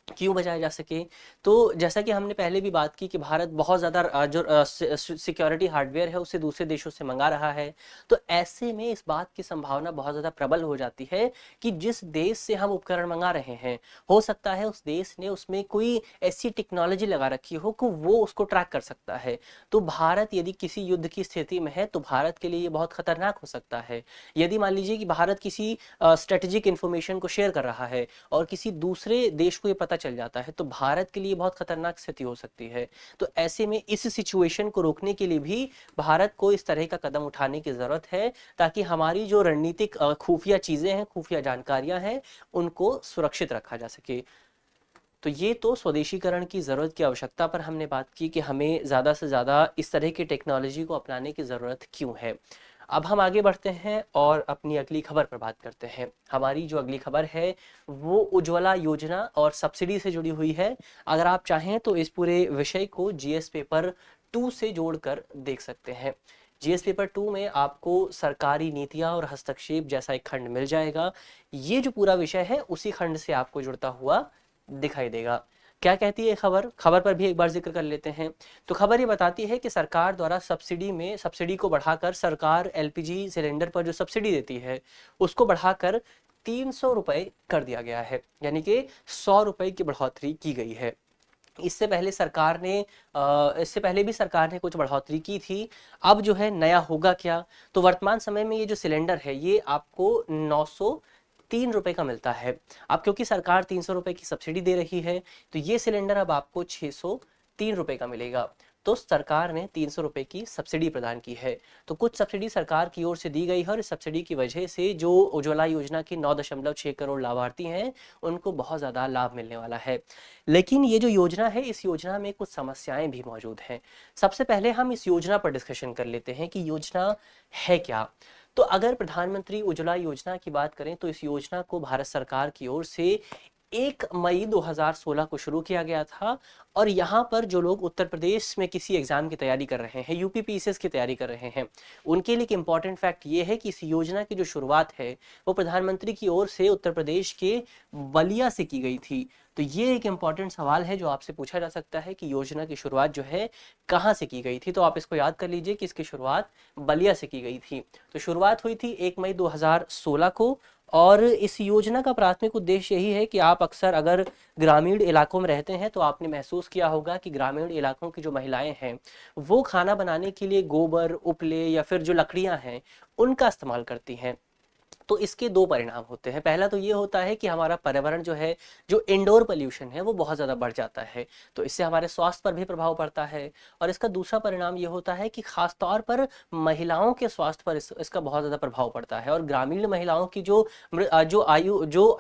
क्यों बचाया जा सके? तो जैसा कि हमने पहले भी बात की कि भारत बहुत ज़्यादा जो सिक्योरिटी हार्डवेयर है उसे दूसरे देशों से मंगा रहा है। तो ऐसे में इस बात की संभावना बहुत ज़्यादा प्रबल हो जाती है कि जिस देश से हम उपकरण मंगा रहे हैं, हो सकता है उस देश ने उसमें कोई ऐसी टेक्नोलॉजी लगा रखी हो कि वो उसको ट्रैक कर सकता है। तो भारत यदि किसी युद्ध की स्थिति में है तो भारत के लिए ये बहुत खतरनाक हो सकता है। यदि मान लीजिए कि भारत किसी स्ट्रेटेजिक इंफॉर्मेशन को शेयर कर रहा है और किसी दूसरे देश को ये पता चल जाता है तो भारत के लिए बहुत खतरनाक स्थिति हो सकती है। तो ऐसे में इस सिचुएशन को रोकने के लिए भी भारत को इस तरह का कदम उठाने की जरूरत है, ताकि हमारी जो रणनीतिक खुफिया चीजें हैं, खुफिया जानकारियां हैं, उनको सुरक्षित रखा जा सके। तो ये तो स्वदेशीकरण की ज़रूरत की आवश्यकता पर हमने बात की कि हमें ज़्यादा से ज़्यादा इस तरह की टेक्नोलॉजी को अपनाने की ज़रूरत क्यों है। अब हम आगे बढ़ते हैं और अपनी अगली खबर पर बात करते हैं। हमारी जो अगली खबर है वो उज्ज्वला योजना और सब्सिडी से जुड़ी हुई है। अगर आप चाहें तो इस पूरे विषय को जीएस पेपर 2 से जोड़कर देख सकते हैं। जीएस पेपर 2 में आपको सरकारी नीतियां और हस्तक्षेप जैसा एक खंड मिल जाएगा। ये जो पूरा विषय है उसी खंड से आपको जुड़ता हुआ दिखाई देगा। क्या कहती है खबर, खबर पर भी एक बार जिक्र कर लेते हैं। तो खबर ये बताती है कि सरकार द्वारा सब्सिडी को बढ़ाकर, सरकार एलपीजी सिलेंडर पर जो सब्सिडी देती है उसको बढ़ाकर 300 रुपए कर दिया गया है, यानी कि 100 रुपए की बढ़ोतरी की गई है। इससे पहले भी सरकार ने कुछ बढ़ोतरी की थी। अब जो है नया होगा क्या, तो वर्तमान समय में ये जो सिलेंडर है ये आपको 903 रुपए का मिलता है। अब क्योंकि सरकार 300 रुपए की सब्सिडी दे रही है तो ये सिलेंडर अब आपको 603 रुपए का मिलेगा। तो सरकार ने 300 रुपए की सब्सिडी प्रदान की है। तो कुछ सब्सिडी सरकार की ओर से दी गई है और इस सब्सिडी की वजह से जो उज्ज्वला योजना के 9.6 करोड़ लाभार्थी हैं उनको बहुत ज़्यादा लाभ मिलने वाला है। लेकिन ये जो योजना है, इस योजना में कुछ समस्याएं भी मौजूद हैं। सबसे पहले हम इस योजना पर डिस्कशन कर लेते हैं कि योजना है क्या। तो अगर प्रधानमंत्री उज्ज्वला योजना की बात करें तो इस योजना को भारत सरकार की ओर से 1 मई 2016 को शुरू किया गया था। और यहाँ पर जो लोग उत्तर प्रदेश में किसी एग्जाम की तैयारी कर रहे हैं, यूपी पीसीएस की तैयारी कर रहे हैं, उनके लिए एक इंपॉर्टेंट फैक्ट ये है कि इस योजना की जो शुरुआत है वो प्रधानमंत्री की ओर से उत्तर प्रदेश के बलिया से की गई थी। तो ये एक इंपॉर्टेंट सवाल है जो आपसे पूछा जा सकता है कि योजना की शुरुआत जो है कहाँ से की गई थी। तो आप इसको याद कर लीजिए कि इसकी शुरुआत बलिया से की गई थी। तो शुरुआत हुई थी 1 मई 2016 को। और इस योजना का प्राथमिक उद्देश्य यही है कि आप अक्सर अगर ग्रामीण इलाकों में रहते हैं तो आपने महसूस किया होगा कि ग्रामीण इलाकों की जो महिलाएं हैं वो खाना बनाने के लिए गोबर, उपले या फिर जो लकड़ियां हैं उनका इस्तेमाल करती हैं। तो इसके दो परिणाम होते हैं। पहला तो ये होता है कि हमारा पर्यावरण जो है, जो इंडोर पोल्यूशन है वो बहुत ज़्यादा बढ़ जाता है, तो इससे हमारे स्वास्थ्य पर भी प्रभाव पड़ता है। और इसका दूसरा परिणाम ये होता है कि खासतौर पर महिलाओं के स्वास्थ्य पर इसका बहुत ज़्यादा प्रभाव पड़ता है। और ग्रामीण महिलाओं की जो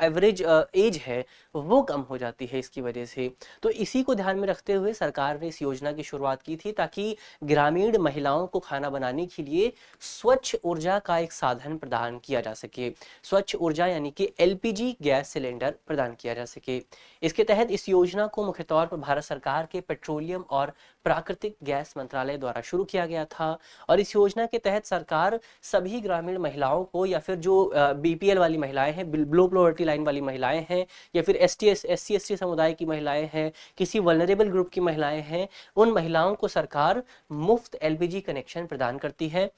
एवरेज एज है वो कम हो जाती है इसकी वजह से। तो इसी को ध्यान में रखते हुए सरकार ने इस योजना की शुरुआत की थी ताकि ग्रामीण महिलाओं को खाना बनाने के लिए स्वच्छ ऊर्जा का एक साधन प्रदान किया जा सके। स्वच्छ ऊर्जा यानी कि एलपीजी गैस सिलेंडर प्रदान किया जा सके। इसके तहत इस योजना को मुख्य तौर पर भारत सरकार के पेट्रोलियम और प्राकृतिक गैस मंत्रालय द्वारा शुरू किया गया था। और इस योजना के तहत सरकार सभी ग्रामीण महिलाओं को, या फिर जो बीपीएल वाली महिलाएं हैं, बिलो पॉवर्टी लाइन वाली महिलाएं हैं, या फिर एससी एसटी समुदाय की महिलाएं हैं, किसी वल्नरेबल ग्रुप की महिलाएं हैं, उन महिलाओं को सरकार मुफ्त एलपीजी कनेक्शन प्रदान करती है।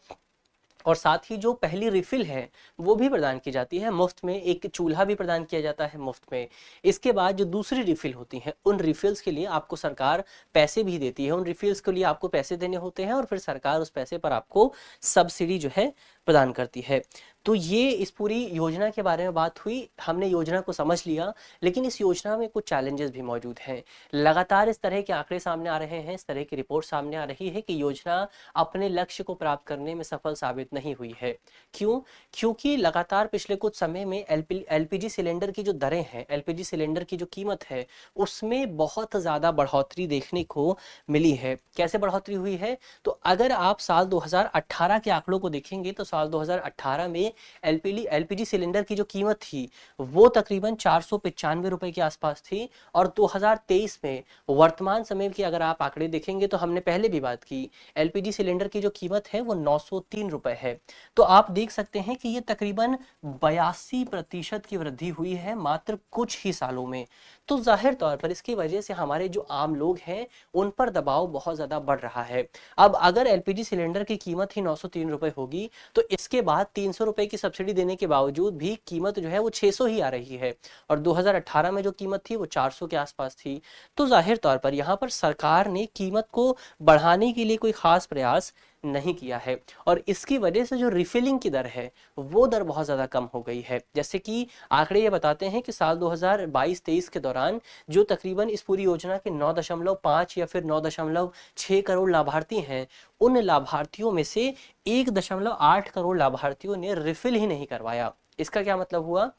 और साथ ही जो पहली रिफिल है वो भी प्रदान की जाती है मुफ्त में, एक चूल्हा भी प्रदान किया जाता है मुफ्त में। इसके बाद जो दूसरी रिफिल होती हैं उन रिफिल्स के लिए आपको सरकार पैसे भी देती है, उन रिफिल्स के लिए आपको पैसे देने होते हैं और फिर सरकार उस पैसे पर आपको सब्सिडी जो है प्रदान करती है। तो ये इस पूरी योजना के बारे में बात हुई, हमने योजना को समझ लिया। लेकिन इस योजना में कुछ चैलेंजेस भी मौजूद हैं। लगातार इस तरह के आंकड़े सामने आ रहे हैं, इस तरह की रिपोर्ट सामने आ रही है कि योजना अपने लक्ष्य को प्राप्त करने में सफल साबित नहीं हुई है। क्यों? क्योंकि लगातार पिछले कुछ समय में एलपीजी सिलेंडर की जो दरें हैं, एलपीजी सिलेंडर की जो कीमत है उसमें बहुत ज़्यादा बढ़ोतरी देखने को मिली है। कैसे बढ़ोतरी हुई है? तो अगर आप साल 2018 के आंकड़ों को देखेंगे तो साल 2018 में एलपीजी सिलेंडर की जो कीमत थी वो तकरीबन 495 रुपए के आसपास थी। और 2023 में वर्तमान समय की अगर आप आंकड़े देखेंगे तो हमने पहले भी बात की, एलपीजी सिलेंडर की जो कीमत है वो 903 रुपए है। तो आप देख सकते हैं कि ये तकरीबन 82% की वृद्धि हुई है मात्र कुछ ही सालों में। तो जाहिर तौर पर इसकी वजह से हमारे जो आम लोग हैं उन पर दबाव बहुत ज़्यादा बढ़ रहा है। अब अगर एलपीजी सिलेंडर की कीमत ही 903 रुपए होगी तो इसके बाद 300 रुपए की सब्सिडी देने के बावजूद भी कीमत जो है वो 600 ही आ रही है। और 2018 में जो कीमत थी वो 400 के आसपास थी। तो जाहिर तौर पर यहाँ पर सरकार ने कीमत को बढ़ाने के लिए कोई खास प्रयास नहीं किया है, और इसकी वजह से जो रिफिलिंग की दर है वो दर बहुत ज़्यादा कम हो गई है। जैसे कि आंकड़े ये बताते हैं कि साल 2022-23 के दौरान जो तकरीबन इस पूरी योजना के 9.5 या फिर 9.6 करोड़ लाभार्थी हैं, उन लाभार्थियों में से 1.8 करोड़ लाभार्थियों ने रिफिल ही नहीं करवाया। इसका क्या मतलब हुआ?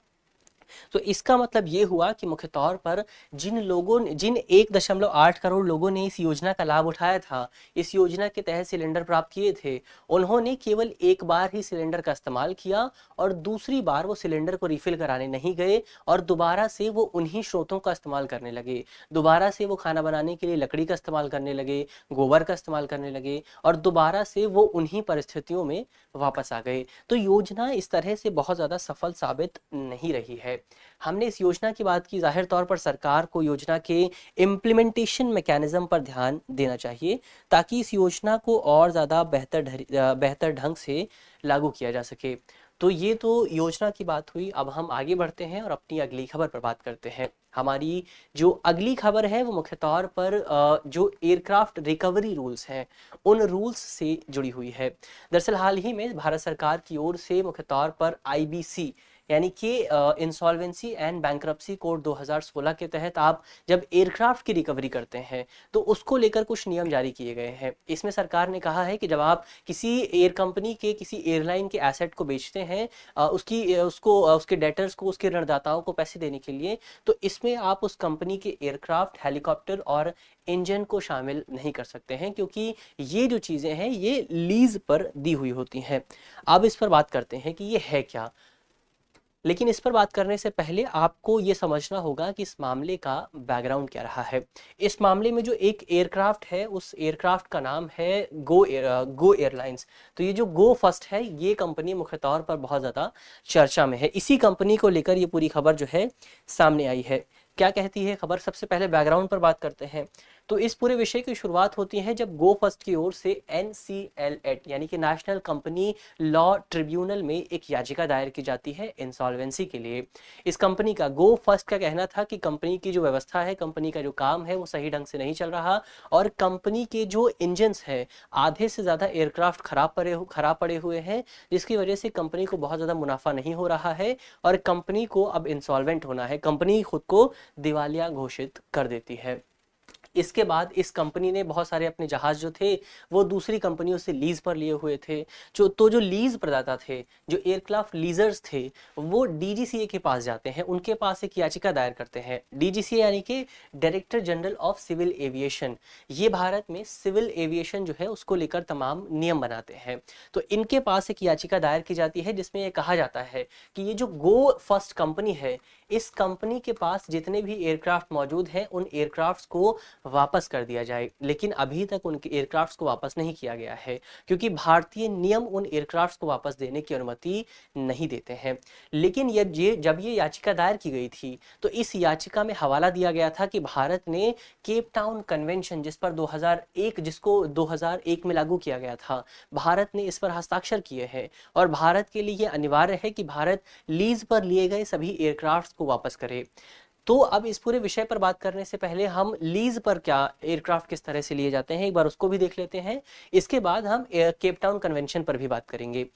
तो इसका मतलब ये हुआ कि मुख्य तौर पर जिन 1.8 करोड़ लोगों ने इस योजना का लाभ उठाया था, इस योजना के तहत सिलेंडर प्राप्त किए थे, उन्होंने केवल एक बार ही सिलेंडर का इस्तेमाल किया और दूसरी बार वो सिलेंडर को रिफिल कराने नहीं गए और दोबारा से वो उन्हीं स्रोतों का इस्तेमाल करने लगे। दोबारा से वो खाना बनाने के लिए लकड़ी का इस्तेमाल करने लगे, गोबर का इस्तेमाल करने लगे और दोबारा से वो उन्हीं परिस्थितियों में वापस आ गए। तो योजना इस तरह से बहुत ज़्यादा सफल साबित नहीं रही है। हमने इस योजना की बात की, जाहिर तौर पर सरकार को योजना के इम्प्लीमेंटेशन मैकेनिज्म पर ध्यान देना चाहिए ताकि इस योजना को और ज़्यादा बेहतर ढंग से लागू किया जा सके। तो ये तो योजना की बात हुई। अब हम आगे बढ़ते हैं और अपनी अगली खबर पर बात करते हैं। हमारी जो अगली खबर है वो मुख्य तौर पर जो एयरक्राफ्ट रिकवरी रूल्स हैं उन रूल्स से जुड़ी हुई है। दरअसल हाल ही में भारत सरकार की ओर से मुख्य तौर पर आईबीसी यानी कि इंसॉल्वेंसी एंड बैंक्रप्सी कोड 2016 के तहत आप जब एयरक्राफ्ट की रिकवरी करते हैं तो उसको लेकर कुछ नियम जारी किए गए हैं। इसमें सरकार ने कहा है कि जब आप किसी एयर कंपनी के किसी एयरलाइन के एसेट को बेचते हैं, उसके डेटर्स को, उसके ऋणदाताओं को पैसे देने के लिए, तो इसमें आप उस कंपनी के एयरक्राफ्ट, हेलीकॉप्टर और इंजन को शामिल नहीं कर सकते हैं, क्योंकि ये जो चीज़ें हैं ये लीज पर दी हुई होती हैं। अब इस पर बात करते हैं कि ये है क्या। लेकिन इस पर बात करने से पहले आपको ये समझना होगा कि इस मामले का बैकग्राउंड क्या रहा है। इस मामले में जो एक एयरक्राफ्ट है उस एयरक्राफ्ट का नाम है गो एयरलाइंस। तो ये जो गो फर्स्ट है ये कंपनी मुख्य तौर पर बहुत ज़्यादा चर्चा में है। इसी कंपनी को लेकर ये पूरी खबर जो है सामने आई है। क्या कहती है खबर? सबसे पहले बैकग्राउंड पर बात करते हैं। तो इस पूरे विषय की शुरुआत होती है जब गो फर्स्ट की ओर से NCLAT यानी कि नेशनल कंपनी लॉ ट्रिब्यूनल में एक याचिका दायर की जाती है इंसॉल्वेंसी के लिए। इस कंपनी का, गो फर्स्ट का कहना था कि कंपनी की जो व्यवस्था है, कंपनी का जो काम है वो सही ढंग से नहीं चल रहा और कंपनी के जो इंजन्स हैं, आधे से ज़्यादा एयरक्राफ्ट खराब पड़े हुए हैं, जिसकी वजह से कंपनी को बहुत ज़्यादा मुनाफा नहीं हो रहा है और कंपनी को अब इंसॉल्वेंट होना है। कंपनी खुद को दिवालिया घोषित कर देती है। इसके बाद इस कंपनी ने बहुत सारे अपने जहाज जो थे वो दूसरी कंपनियों से लीज पर लिए हुए थे। जो लीज प्रदाता थे, जो एयरक्राफ्ट लीजर्स थे, वो डीजीसीए के पास जाते हैं, उनके पास एक याचिका दायर करते हैं। डीजीसीए यानी कि director general of civil aviation, ये भारत में सिविल एविएशन जो है उसको लेकर तमाम नियम बनाते हैं। तो इनके पास एक याचिका दायर की जाती है जिसमें यह कहा जाता है कि ये जो गो फर्स्ट कंपनी है, इस कंपनी के पास जितने भी एयरक्राफ्ट मौजूद हैं उन एयरक्राफ्ट्स को वापस कर दिया जाए। लेकिन अभी तक उनके एयरक्राफ्ट्स को वापस नहीं किया गया है क्योंकि भारतीय नियम उन एयरक्राफ्ट्स को वापस देने की अनुमति नहीं देते हैं। लेकिन जब ये याचिका दायर की गई थी तो इस याचिका में हवाला दिया गया था कि भारत ने केप टाउन कन्वेंशन जिसको 2001 में लागू किया गया था, भारत ने इस पर हस्ताक्षर किए हैं और भारत के लिए अनिवार्य है कि भारत लीज पर लिए गए सभी एयरक्राफ्ट्स को वापस करे। तो अब इस पूरे विषय पर बात करने से पहले हम लीज पर क्या एयरक्राफ्ट किस तरह से लिए जाते हैं एक बार उसको भी देख लेते हैं। इसके बाद हम केप टाउन कन्वेंशन पर भी बात करेंगे।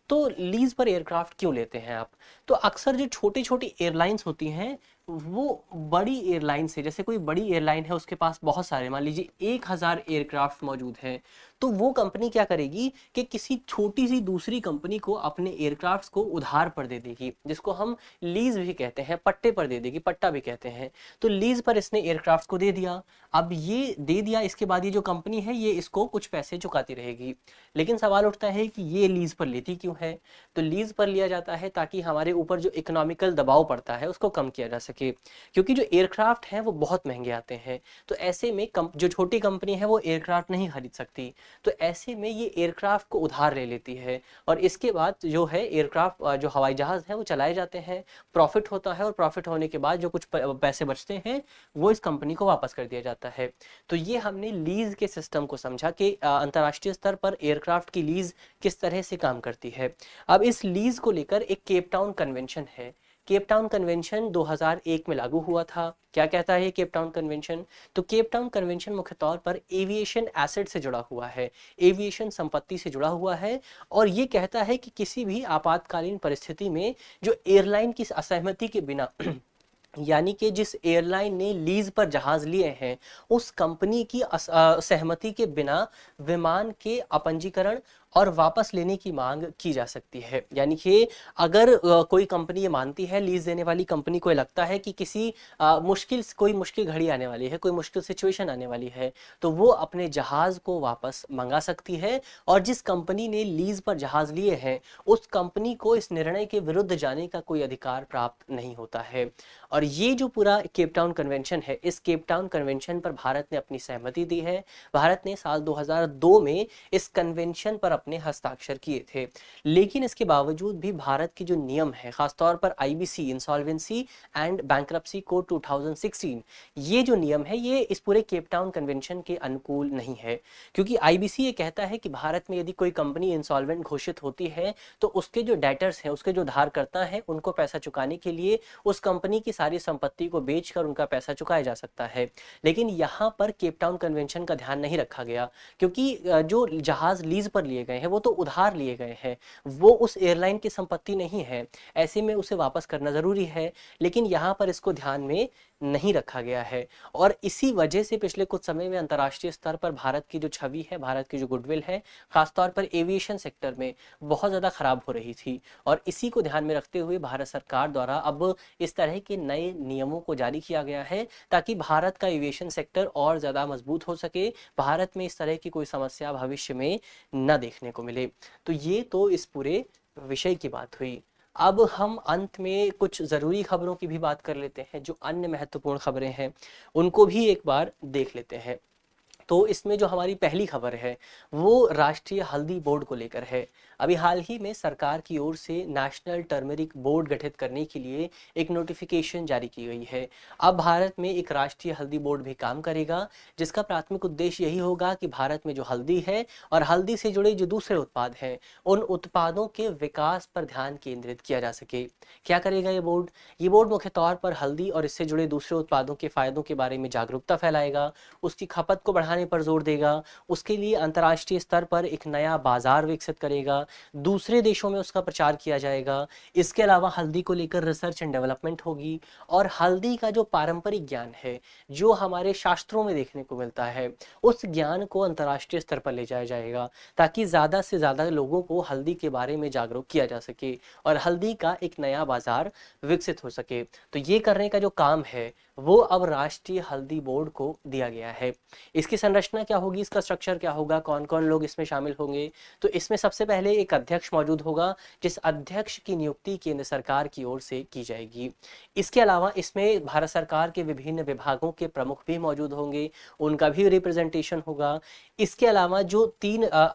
तो लीज पर एयरक्राफ्ट क्यों लेते हैं आप? तो अक्सर जो छोटी छोटी एयरलाइंस होती हैं वो बड़ी एयरलाइन से, जैसे कोई बड़ी एयरलाइन है उसके पास बहुत सारे, मान लीजिए 1000 एयरक्राफ्ट मौजूद हैं, तो वो कंपनी क्या करेगी कि किसी छोटी सी दूसरी कंपनी को अपने एयरक्राफ्ट्स को उधार पर दे देगी, जिसको हम लीज भी कहते हैं, पट्टे पर दे देगी, पट्टा भी कहते हैं। तो लीज पर इसने एयरक्राफ्ट को दे दिया। अब ये दे दिया, इसके बाद ये जो कंपनी है ये इसको कुछ पैसे चुकाती रहेगी। लेकिन सवाल उठता है कि ये लीज पर लेती क्यों है? तो लीज पर लिया जाता है ताकि हमारे ऊपर जो इकोनॉमिकल दबाव पड़ता है उसको कम किया जा सके, क्योंकि जो एयरक्राफ्ट हैं वो बहुत महंगे आते हैं। तो ऐसे में जो छोटी कंपनी है वो एयरक्राफ्ट नहीं खरीद सकती, तो ऐसे में ये एयरक्राफ्ट को उधार ले लेती है और इसके बाद जो है एयरक्राफ्ट, जो हवाई जहाज है वो चलाए जाते हैं, प्रॉफिट होता है और प्रॉफिट होने के बाद जो कुछ पैसे बचते हैं वो इस कंपनी को वापस कर दिया जाता है। तो ये हमने लीज के सिस्टम को समझा कि अंतर्राष्ट्रीय स्तर पर एयरक्राफ्ट की लीज किस तरह से काम करती है। अब इस लीज को लेकर एक केप टाउन कन्वेंशन है। केप टाउन कन्वेंशन 2001 में लागू हुआ था। क्या कहता है केप टाउन कन्वेंशन? तो केप टाउन कन्वेंशन मुख्य तौर पर एविएशन एसेट से जुड़ा हुआ है, एविएशन संपत्ति से जुड़ा हुआ है, और ये कहता है कि किसी भी आपातकालीन परिस्थिति में जो एयरलाइन की असहमति के बिना यानी कि जिस एयरलाइन ने लीज पर जहाज लिए हैं उस कंपनी की सहमति के बिना विमान के अपंजीकरण और वापस लेने की मांग की जा सकती है। यानी कि अगर कोई कंपनी ये मानती है, लीज देने वाली कंपनी को लगता है कि किसी कोई मुश्किल घड़ी आने वाली है, कोई मुश्किल सिचुएशन आने वाली है, तो वो अपने जहाज को वापस मंगा सकती है, और जिस कंपनी ने लीज पर जहाज लिए हैं उस कंपनी को इस निर्णय के विरुद्ध जाने का कोई अधिकार प्राप्त नहीं होता है। और ये जो पूरा केप टाउन कन्वेंशन है, इस केप टाउन कन्वेंशन पर भारत ने अपनी सहमति दी है। भारत ने साल 2002 में इस कन्वेंशन पर अपने हस्ताक्षर किए थे। लेकिन इसके बावजूद भी भारत के जो नियम है, खासतौर पर IBC insolvency and bankruptcy code 2016, ये जो नियम है ये इस पूरे केप टाउन कन्वेंशन के अनुकूल नहीं है। क्योंकि आईबीसी ये कहता है कि भारत में यदि कोई कंपनी इंसॉल्वेंट घोषित होती है तो उसके जो डेटर्स हैं, उसके जो धारकर्ता हैं, उनको पैसा चुकाने के लिए उस कंपनी की सारी संपत्ति को बेचकर उनका पैसा चुकाया जा सकता है। लेकिन यहाँ पर केप टाउन कन्वेंशन का ध्यान नहीं रखा गया, क्योंकि जो जहाज लीज पर लिए गए हैं वो तो उधार लिए गए हैं, वो उस एयरलाइन की संपत्ति नहीं है, ऐसे में उसे वापस करना जरूरी है। लेकिन यहाँ पर इसको ध्यान में नहीं रखा गया है, और इसी वजह से पिछले कुछ समय में अंतर्राष्ट्रीय स्तर पर भारत की जो छवि है, भारत की जो गुडविल है, खासतौर पर एविएशन सेक्टर में बहुत ज़्यादा खराब हो रही थी। और इसी को ध्यान में रखते हुए भारत सरकार द्वारा अब इस तरह के नए नियमों को जारी किया गया है, ताकि भारत का एविएशन सेक्टर और ज़्यादा मजबूत हो सके, भारत में इस तरह की कोई समस्या भविष्य में न देखने को मिले। तो ये तो इस पूरे विषय की बात हुई। अब हम अंत में कुछ ज़रूरी खबरों की भी बात कर लेते हैं, जो अन्य महत्वपूर्ण खबरें हैं उनको भी एक बार देख लेते हैं। तो इसमें जो हमारी पहली खबर है वो राष्ट्रीय हल्दी बोर्ड को लेकर है। अभी हाल ही में सरकार की ओर से नेशनल टर्मरिक बोर्ड गठित करने के लिए एक नोटिफिकेशन जारी की गई है। अब भारत में एक राष्ट्रीय हल्दी बोर्ड भी काम करेगा, जिसका प्राथमिक उद्देश्य यही होगा कि भारत में जो हल्दी है और हल्दी से जुड़े जो दूसरे उत्पाद हैं उन उत्पादों के विकास पर ध्यान केंद्रित किया जा सके। क्या करेगा ये बोर्ड? ये बोर्ड मुख्य तौर पर हल्दी और इससे जुड़े दूसरे उत्पादों के फायदों के बारे में जागरूकता फैलाएगा, उसकी खपत को बढ़ाने पर जोर देगा, उसके लिए अंतर्राष्ट्रीय स्तर पर एक नया बाजार विकसित करेगा, दूसरे देशों में उसका प्रचार किया जाएगा। इसके अलावा हल्दी को लेकर रिसर्च एंड डेवलपमेंट होगी, और हल्दी का जो पारंपरिक ज्ञान है जो हमारे शास्त्रों में देखने को मिलता है उस ज्ञान को अंतर्राष्ट्रीय स्तर पर ले जाया जाएगा, ताकि ज़्यादा से ज़्यादा लोगों को हल्दी के बारे में जागरूक किया जा सके और हल्दी का एक नया बाजार विकसित हो सके। तो ये करने का जो काम है वो अब राष्ट्रीय हल्दी बोर्ड को दिया गया है। इसकी संरचना क्या होगी, इसका स्ट्रक्चर क्या होगा, कौन कौन लोग इसमें शामिल होंगे? तो इसमें सबसे पहले एक अध्यक्ष मौजूद होगा, जिस अध्यक्ष की नियुक्ति केंद्र सरकार की ओर से की जाएगी। इसके अलावा इसमें भारत सरकार के विभिन्न विभागों के प्रमुख भी मौजूद होंगे, उनका भी रिप्रेजेंटेशन होगा। इसके अलावा जो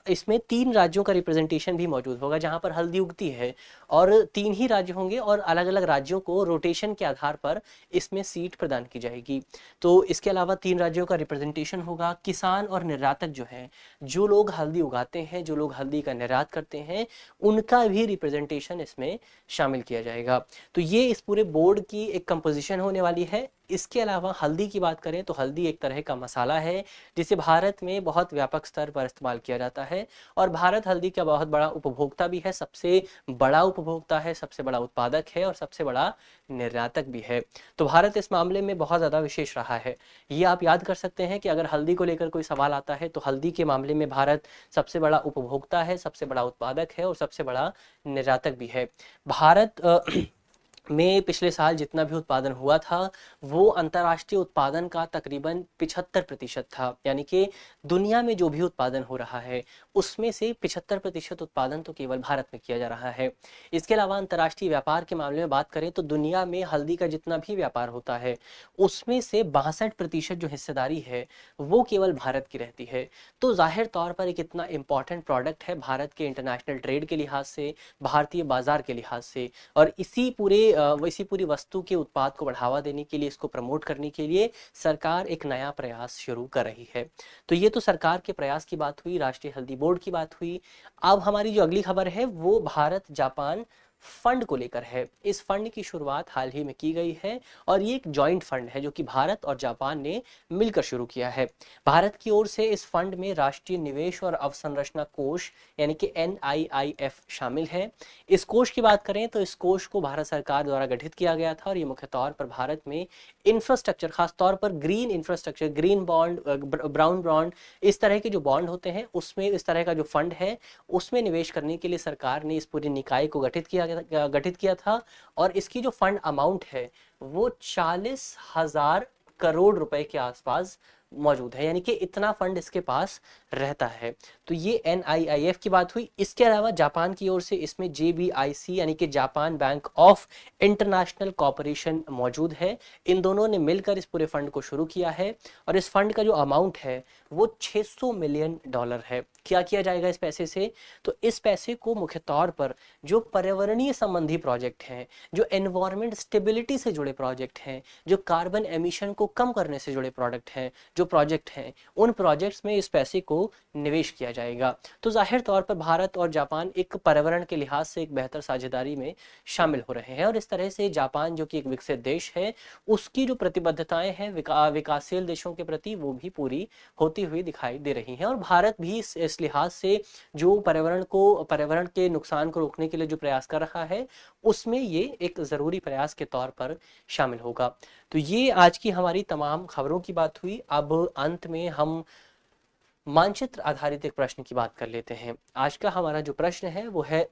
इसमें 3 राज्यों का रिप्रेजेंटेशन भी मौजूद होगा जहां पर हल्दी उगती है, और 3 ही राज्य होंगे और अलग अलग राज्यों को रोटेशन के आधार पर इसमें सीट प्रदान की जाएगी। तो इसके अलावा 3 राज्यों का रिप्रेजेंटेशन होगा। किसान और निर्यातक जो है, जो लोग हल्दी उगाते हैं, जो लोग हल्दी का निर्यात करते हैं, उनका भी रिप्रेजेंटेशन इसमें शामिल किया जाएगा। तो ये इस पूरे बोर्ड की एक कंपोजिशन होने वाली है। इसके अलावा हल्दी की बात करें तो हल्दी एक तरह का मसाला है जिसे भारत में बहुत व्यापक स्तर पर इस्तेमाल किया जाता है, और भारत हल्दी का बहुत बड़ा उपभोक्ता भी है, सबसे बड़ा उपभोक्ता है, सबसे बड़ा उत्पादक है और सबसे बड़ा निर्यातक भी है। तो भारत इस मामले में बहुत ज़्यादा विशेष रहा है। ये आप याद कर सकते हैं कि अगर हल्दी को लेकर कोई सवाल आता है तो हल्दी के मामले में भारत सबसे बड़ा उपभोक्ता है, सबसे बड़ा उत्पादक है और सबसे बड़ा निर्यातक भी है। भारत में पिछले साल जितना भी उत्पादन हुआ था वो अंतर्राष्ट्रीय उत्पादन का तकरीबन 75% था। यानी कि दुनिया में जो भी उत्पादन हो रहा है उसमें से 75% उत्पादन तो केवल भारत में किया जा रहा है। इसके अलावा अंतर्राष्ट्रीय व्यापार के मामले में बात करें तो दुनिया में हल्दी का जितना भी व्यापार होता है उसमें से 62% जो हिस्सेदारी है वो केवल भारत की रहती है। तो जाहिर तौर पर एक इतना इम्पॉर्टेंट प्रोडक्ट है भारत के इंटरनेशनल ट्रेड के लिहाज से, भारतीय बाजार के लिहाज से, और इसी पूरी वस्तु के उत्पाद को बढ़ावा देने के लिए, इसको प्रमोट करने के लिए सरकार एक नया प्रयास शुरू कर रही है। तो ये तो सरकार के प्रयास की बात हुई, राष्ट्रीय हल्दी बोर्ड की बात हुई। अब हमारी जो अगली खबर है वो भारत जापान फंड को लेकर है। इस फंड की शुरुआत हाल ही में की गई है और ये एक जॉइंट फंड है जो कि भारत और जापान ने मिलकर शुरू किया है। भारत की ओर से इस फंड में राष्ट्रीय निवेश और अवसंरचना कोष यानी कि NIIF शामिल है। इस कोष की बात करें तो इस कोष को भारत सरकार द्वारा गठित किया गया था और ये मुख्य तौर पर भारत में इंफ्रास्ट्रक्चर, खास तौर पर green infrastructure, green bond, brown bond, इस तरह के जो बॉन्ड होते हैं उसमें इस तरह का जो फंड है उसमें निवेश करने के लिए सरकार ने इस पूरी निकाय को गठित किया था। और इसकी जो फंड अमाउंट है वो 40,000 करोड़ रुपए के आसपास मौजूद है, यानी कि इतना फंड इसके पास रहता है। तो ये NIIF की बात हुई। इसके अलावा जापान की ओर से इसमें JBIC यानी कि Japan bank of international cooperation मौजूद है। इन दोनों ने मिलकर इस पूरे फंड को शुरू किया है और इस फंड का जो अमाउंट है वो $600 मिलियन है। क्या किया जाएगा इस पैसे से? तो इस पैसे को मुख्य तौर पर जो पर्यावरणीय संबंधी प्रोजेक्ट हैं, जो एनवायरमेंट स्टेबिलिटी से जुड़े प्रोजेक्ट हैं, जो कार्बन एमिशन को कम करने से जुड़े प्रोजेक्ट हैं, उन प्रोजेक्ट्स में इस पैसे को निवेश किया जाएगा। तो जाहिर तौर पर भारत और जापान एक पर्यावरण के लिहाज से एक बेहतर साझेदारी में शामिल हो रहे हैं और इस तरह से जापान जो कि एक विकसित देश है उसकी जो प्रतिबद्धताएं हैं विकासशील देशों के प्रति वो भी पूरी होती हुई दिखाई दे रही हैं। और भारत भी इस लिहाज से जो पर्यावरण के नुकसान को रोकने के लिए जो प्रयास कर रहा है उसमें ये एक ज़रूरी प्रयास के तौर पर शामिल होगा। तो ये आज की हमारी तमाम खबरों की बात हुई। अब अंत में हम मानचित्र आधारित एक प्रश्न की बात कर लेते हैं। आज का हमारा जो प्रश्न है वो है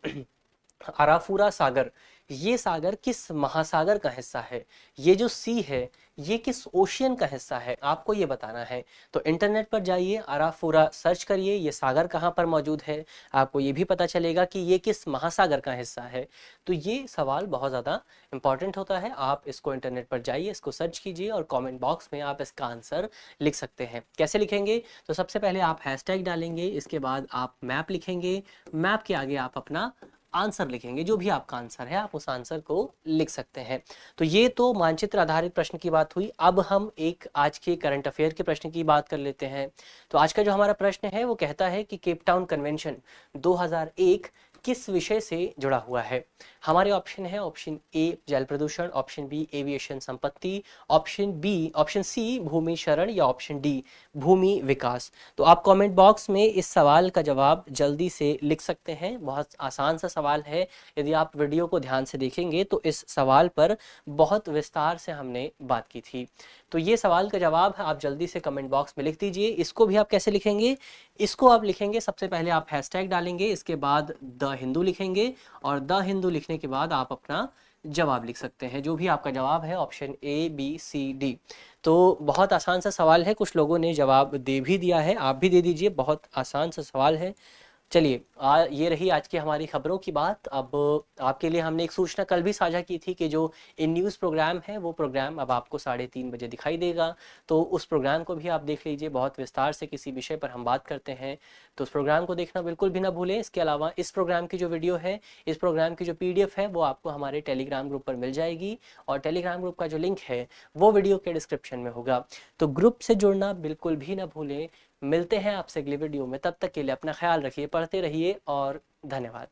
अराफुरा सागर, ये सागर किस महासागर का हिस्सा है? ये जो सी है ये किस ओशियन का हिस्सा है, आपको ये बताना है। तो इंटरनेट पर जाइए, अराफुरा सर्च करिए, ये सागर कहाँ पर मौजूद है, आपको ये भी पता चलेगा कि ये किस महासागर का हिस्सा है। तो ये सवाल बहुत ज़्यादा इंपॉर्टेंट होता है। आप इसको इंटरनेट पर जाइए, इसको सर्च कीजिए और कॉमेंट बॉक्स में आप इसका आंसर लिख सकते हैं। कैसे लिखेंगे? तो सबसे पहले आप हैशटैग डालेंगे, इसके बाद आप मैप लिखेंगे, मैप के आगे आप अपना आंसर लिखेंगे, जो भी आपका आंसर है आप उस आंसर को लिख सकते हैं। तो ये तो मानचित्र आधारित प्रश्न की बात हुई। अब हम एक आज के करंट अफेयर के प्रश्न की बात कर लेते हैं। तो आज का जो हमारा प्रश्न है वो कहता है कि केप टाउन कन्वेंशन 2001 किस विषय से जुड़ा हुआ है? हमारे ऑप्शन है, ऑप्शन ए जल प्रदूषण, ऑप्शन बी एविएशन संपत्ति, ऑप्शन सी भूमि शरण या ऑप्शन डी भूमि विकास। तो आप कमेंट बॉक्स में इस सवाल का जवाब जल्दी से लिख सकते हैं। बहुत आसान सा सवाल है, यदि आप वीडियो को ध्यान से देखेंगे तो इस सवाल पर बहुत विस्तार से हमने बात की थी। तो ये सवाल का जवाब है, आप जल्दी से कमेंट बॉक्स में लिख दीजिए। इसको भी आप कैसे लिखेंगे? इसको आप लिखेंगे, सबसे पहले आप हैशटैग डालेंगे, इसके बाद द हिंदू लिखेंगे और द हिंदू लिखने के बाद आप अपना जवाब लिख सकते हैं, जो भी आपका जवाब है, option A B C D. तो बहुत आसान सा सवाल है, कुछ लोगों ने जवाब दे भी दिया है, आप भी दे दीजिए, बहुत आसान सा सवाल है। चलिए ये रही आज की हमारी खबरों की बात। अब आपके लिए हमने एक सूचना कल भी साझा की थी कि जो इन न्यूज़ प्रोग्राम है वो प्रोग्राम अब आपको 3:30 बजे दिखाई देगा। तो उस प्रोग्राम को भी आप देख लीजिए, बहुत विस्तार से किसी विषय पर हम बात करते हैं, तो उस प्रोग्राम को देखना बिल्कुल भी ना भूलें। इसके अलावा इस प्रोग्राम की जो वीडियो है, इस प्रोग्राम की जो PDF है वो आपको हमारे टेलीग्राम ग्रुप पर मिल जाएगी और टेलीग्राम ग्रुप का जो लिंक है वो वीडियो के डिस्क्रिप्शन में होगा। तो ग्रुप से जुड़ना बिल्कुल भी ना भूलें। मिलते हैं आपसे अगले वीडियो में, तब तक के लिए अपना ख्याल रखिए, पढ़ते रहिए और धन्यवाद।